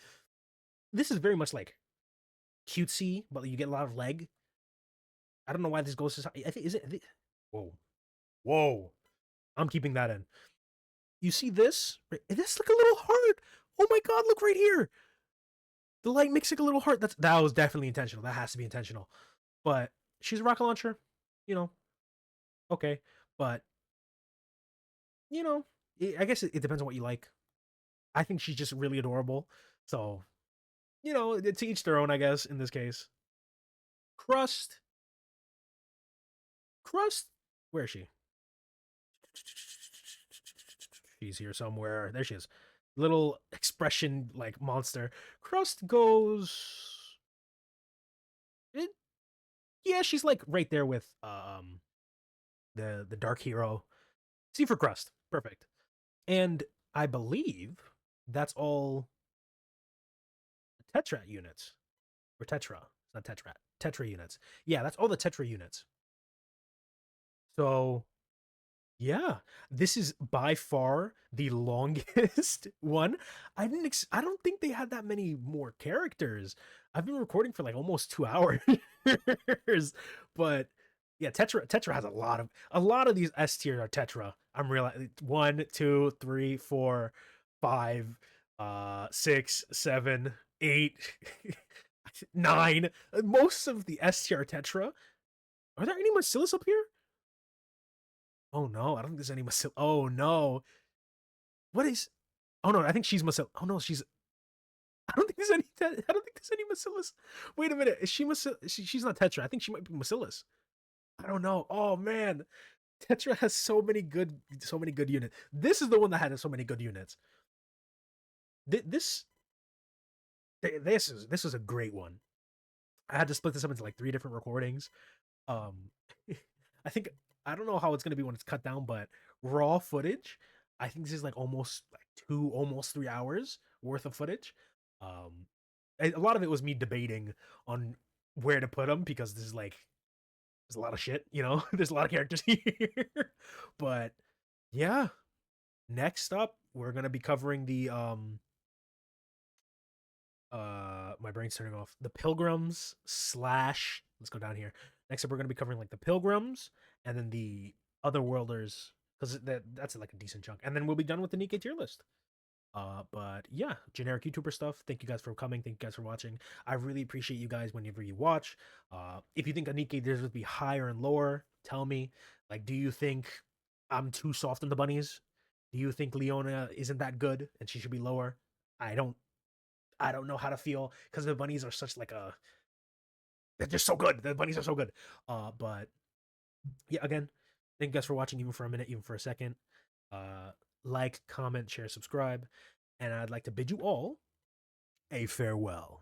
This is very much like cutesy, but you get a lot of leg. I don't know why this goes to. I think is it. Whoa, whoa! I'm keeping that in. You see this? This like a little heart. Oh my god! Look right here. The light makes like a little heart. That was definitely intentional. That has to be intentional. But she's a rocket launcher. You know, okay, but I guess it depends on what you like. I think she's just really adorable. So, to each their own, I guess, in this case. Crust. Crust? Where is she? She's here somewhere. There she is. Little expression like monster. Crust goes. Yeah, she's like right there with the Dark Hero. C for Crust. Perfect. And I believe that's all Tetra units or Tetra. It's not Tetra. Tetra units. Yeah, that's all the Tetra units. So yeah, this is by far the longest one. I don't think they had that many more characters. I've been recording for like almost 2 hours, but yeah, Tetra has a lot of these S tier are Tetra. I'm realizing one, two, three, four, five, 6, 7, 8, 9. Most of the S tier are Tetra. Are there any Marcellus up here? Oh no, I don't think there's any Masil. Oh no, what is? Oh no, I think she's Masil. Oh no, she's. I don't think there's any. I don't think there's any Macillus. Wait a minute, is she Macil? She's not Tetra. I think she might be Macillus. I don't know. Oh man, Tetra has so many good units. This is the one that had so many good units. This this is a great one. I had to split this up into like 3 different recordings. Um, I think I don't know how it's gonna be when it's cut down, but raw footage. I think this is like almost like almost 3 hours worth of footage. Um, a lot of it was me debating on where to put them because this is like there's a lot of shit, you know. There's a lot of characters here, but yeah. Next up, we're gonna be covering the my brain's turning off. The Pilgrims slash let's go down here. Next up we're gonna be covering like the Pilgrims and then the Otherworlders because that's like a decent chunk. And then we'll be done with the Nikke tier list. But yeah, generic YouTuber stuff. Thank you guys for coming. Thank you guys for watching. I really appreciate you guys whenever you watch. If you think a Nikke deserves to be higher and lower, tell me. Like, do you think I'm too soft on the bunnies? Do you think Leona isn't that good and she should be lower? I don't I don't know how to feel because the bunnies are such like a they're just so good. The bunnies are so good. But yeah, again, thank you guys for watching, even for a minute, even for a second. Uh, like, comment, share, subscribe, and I'd like to bid you all a farewell.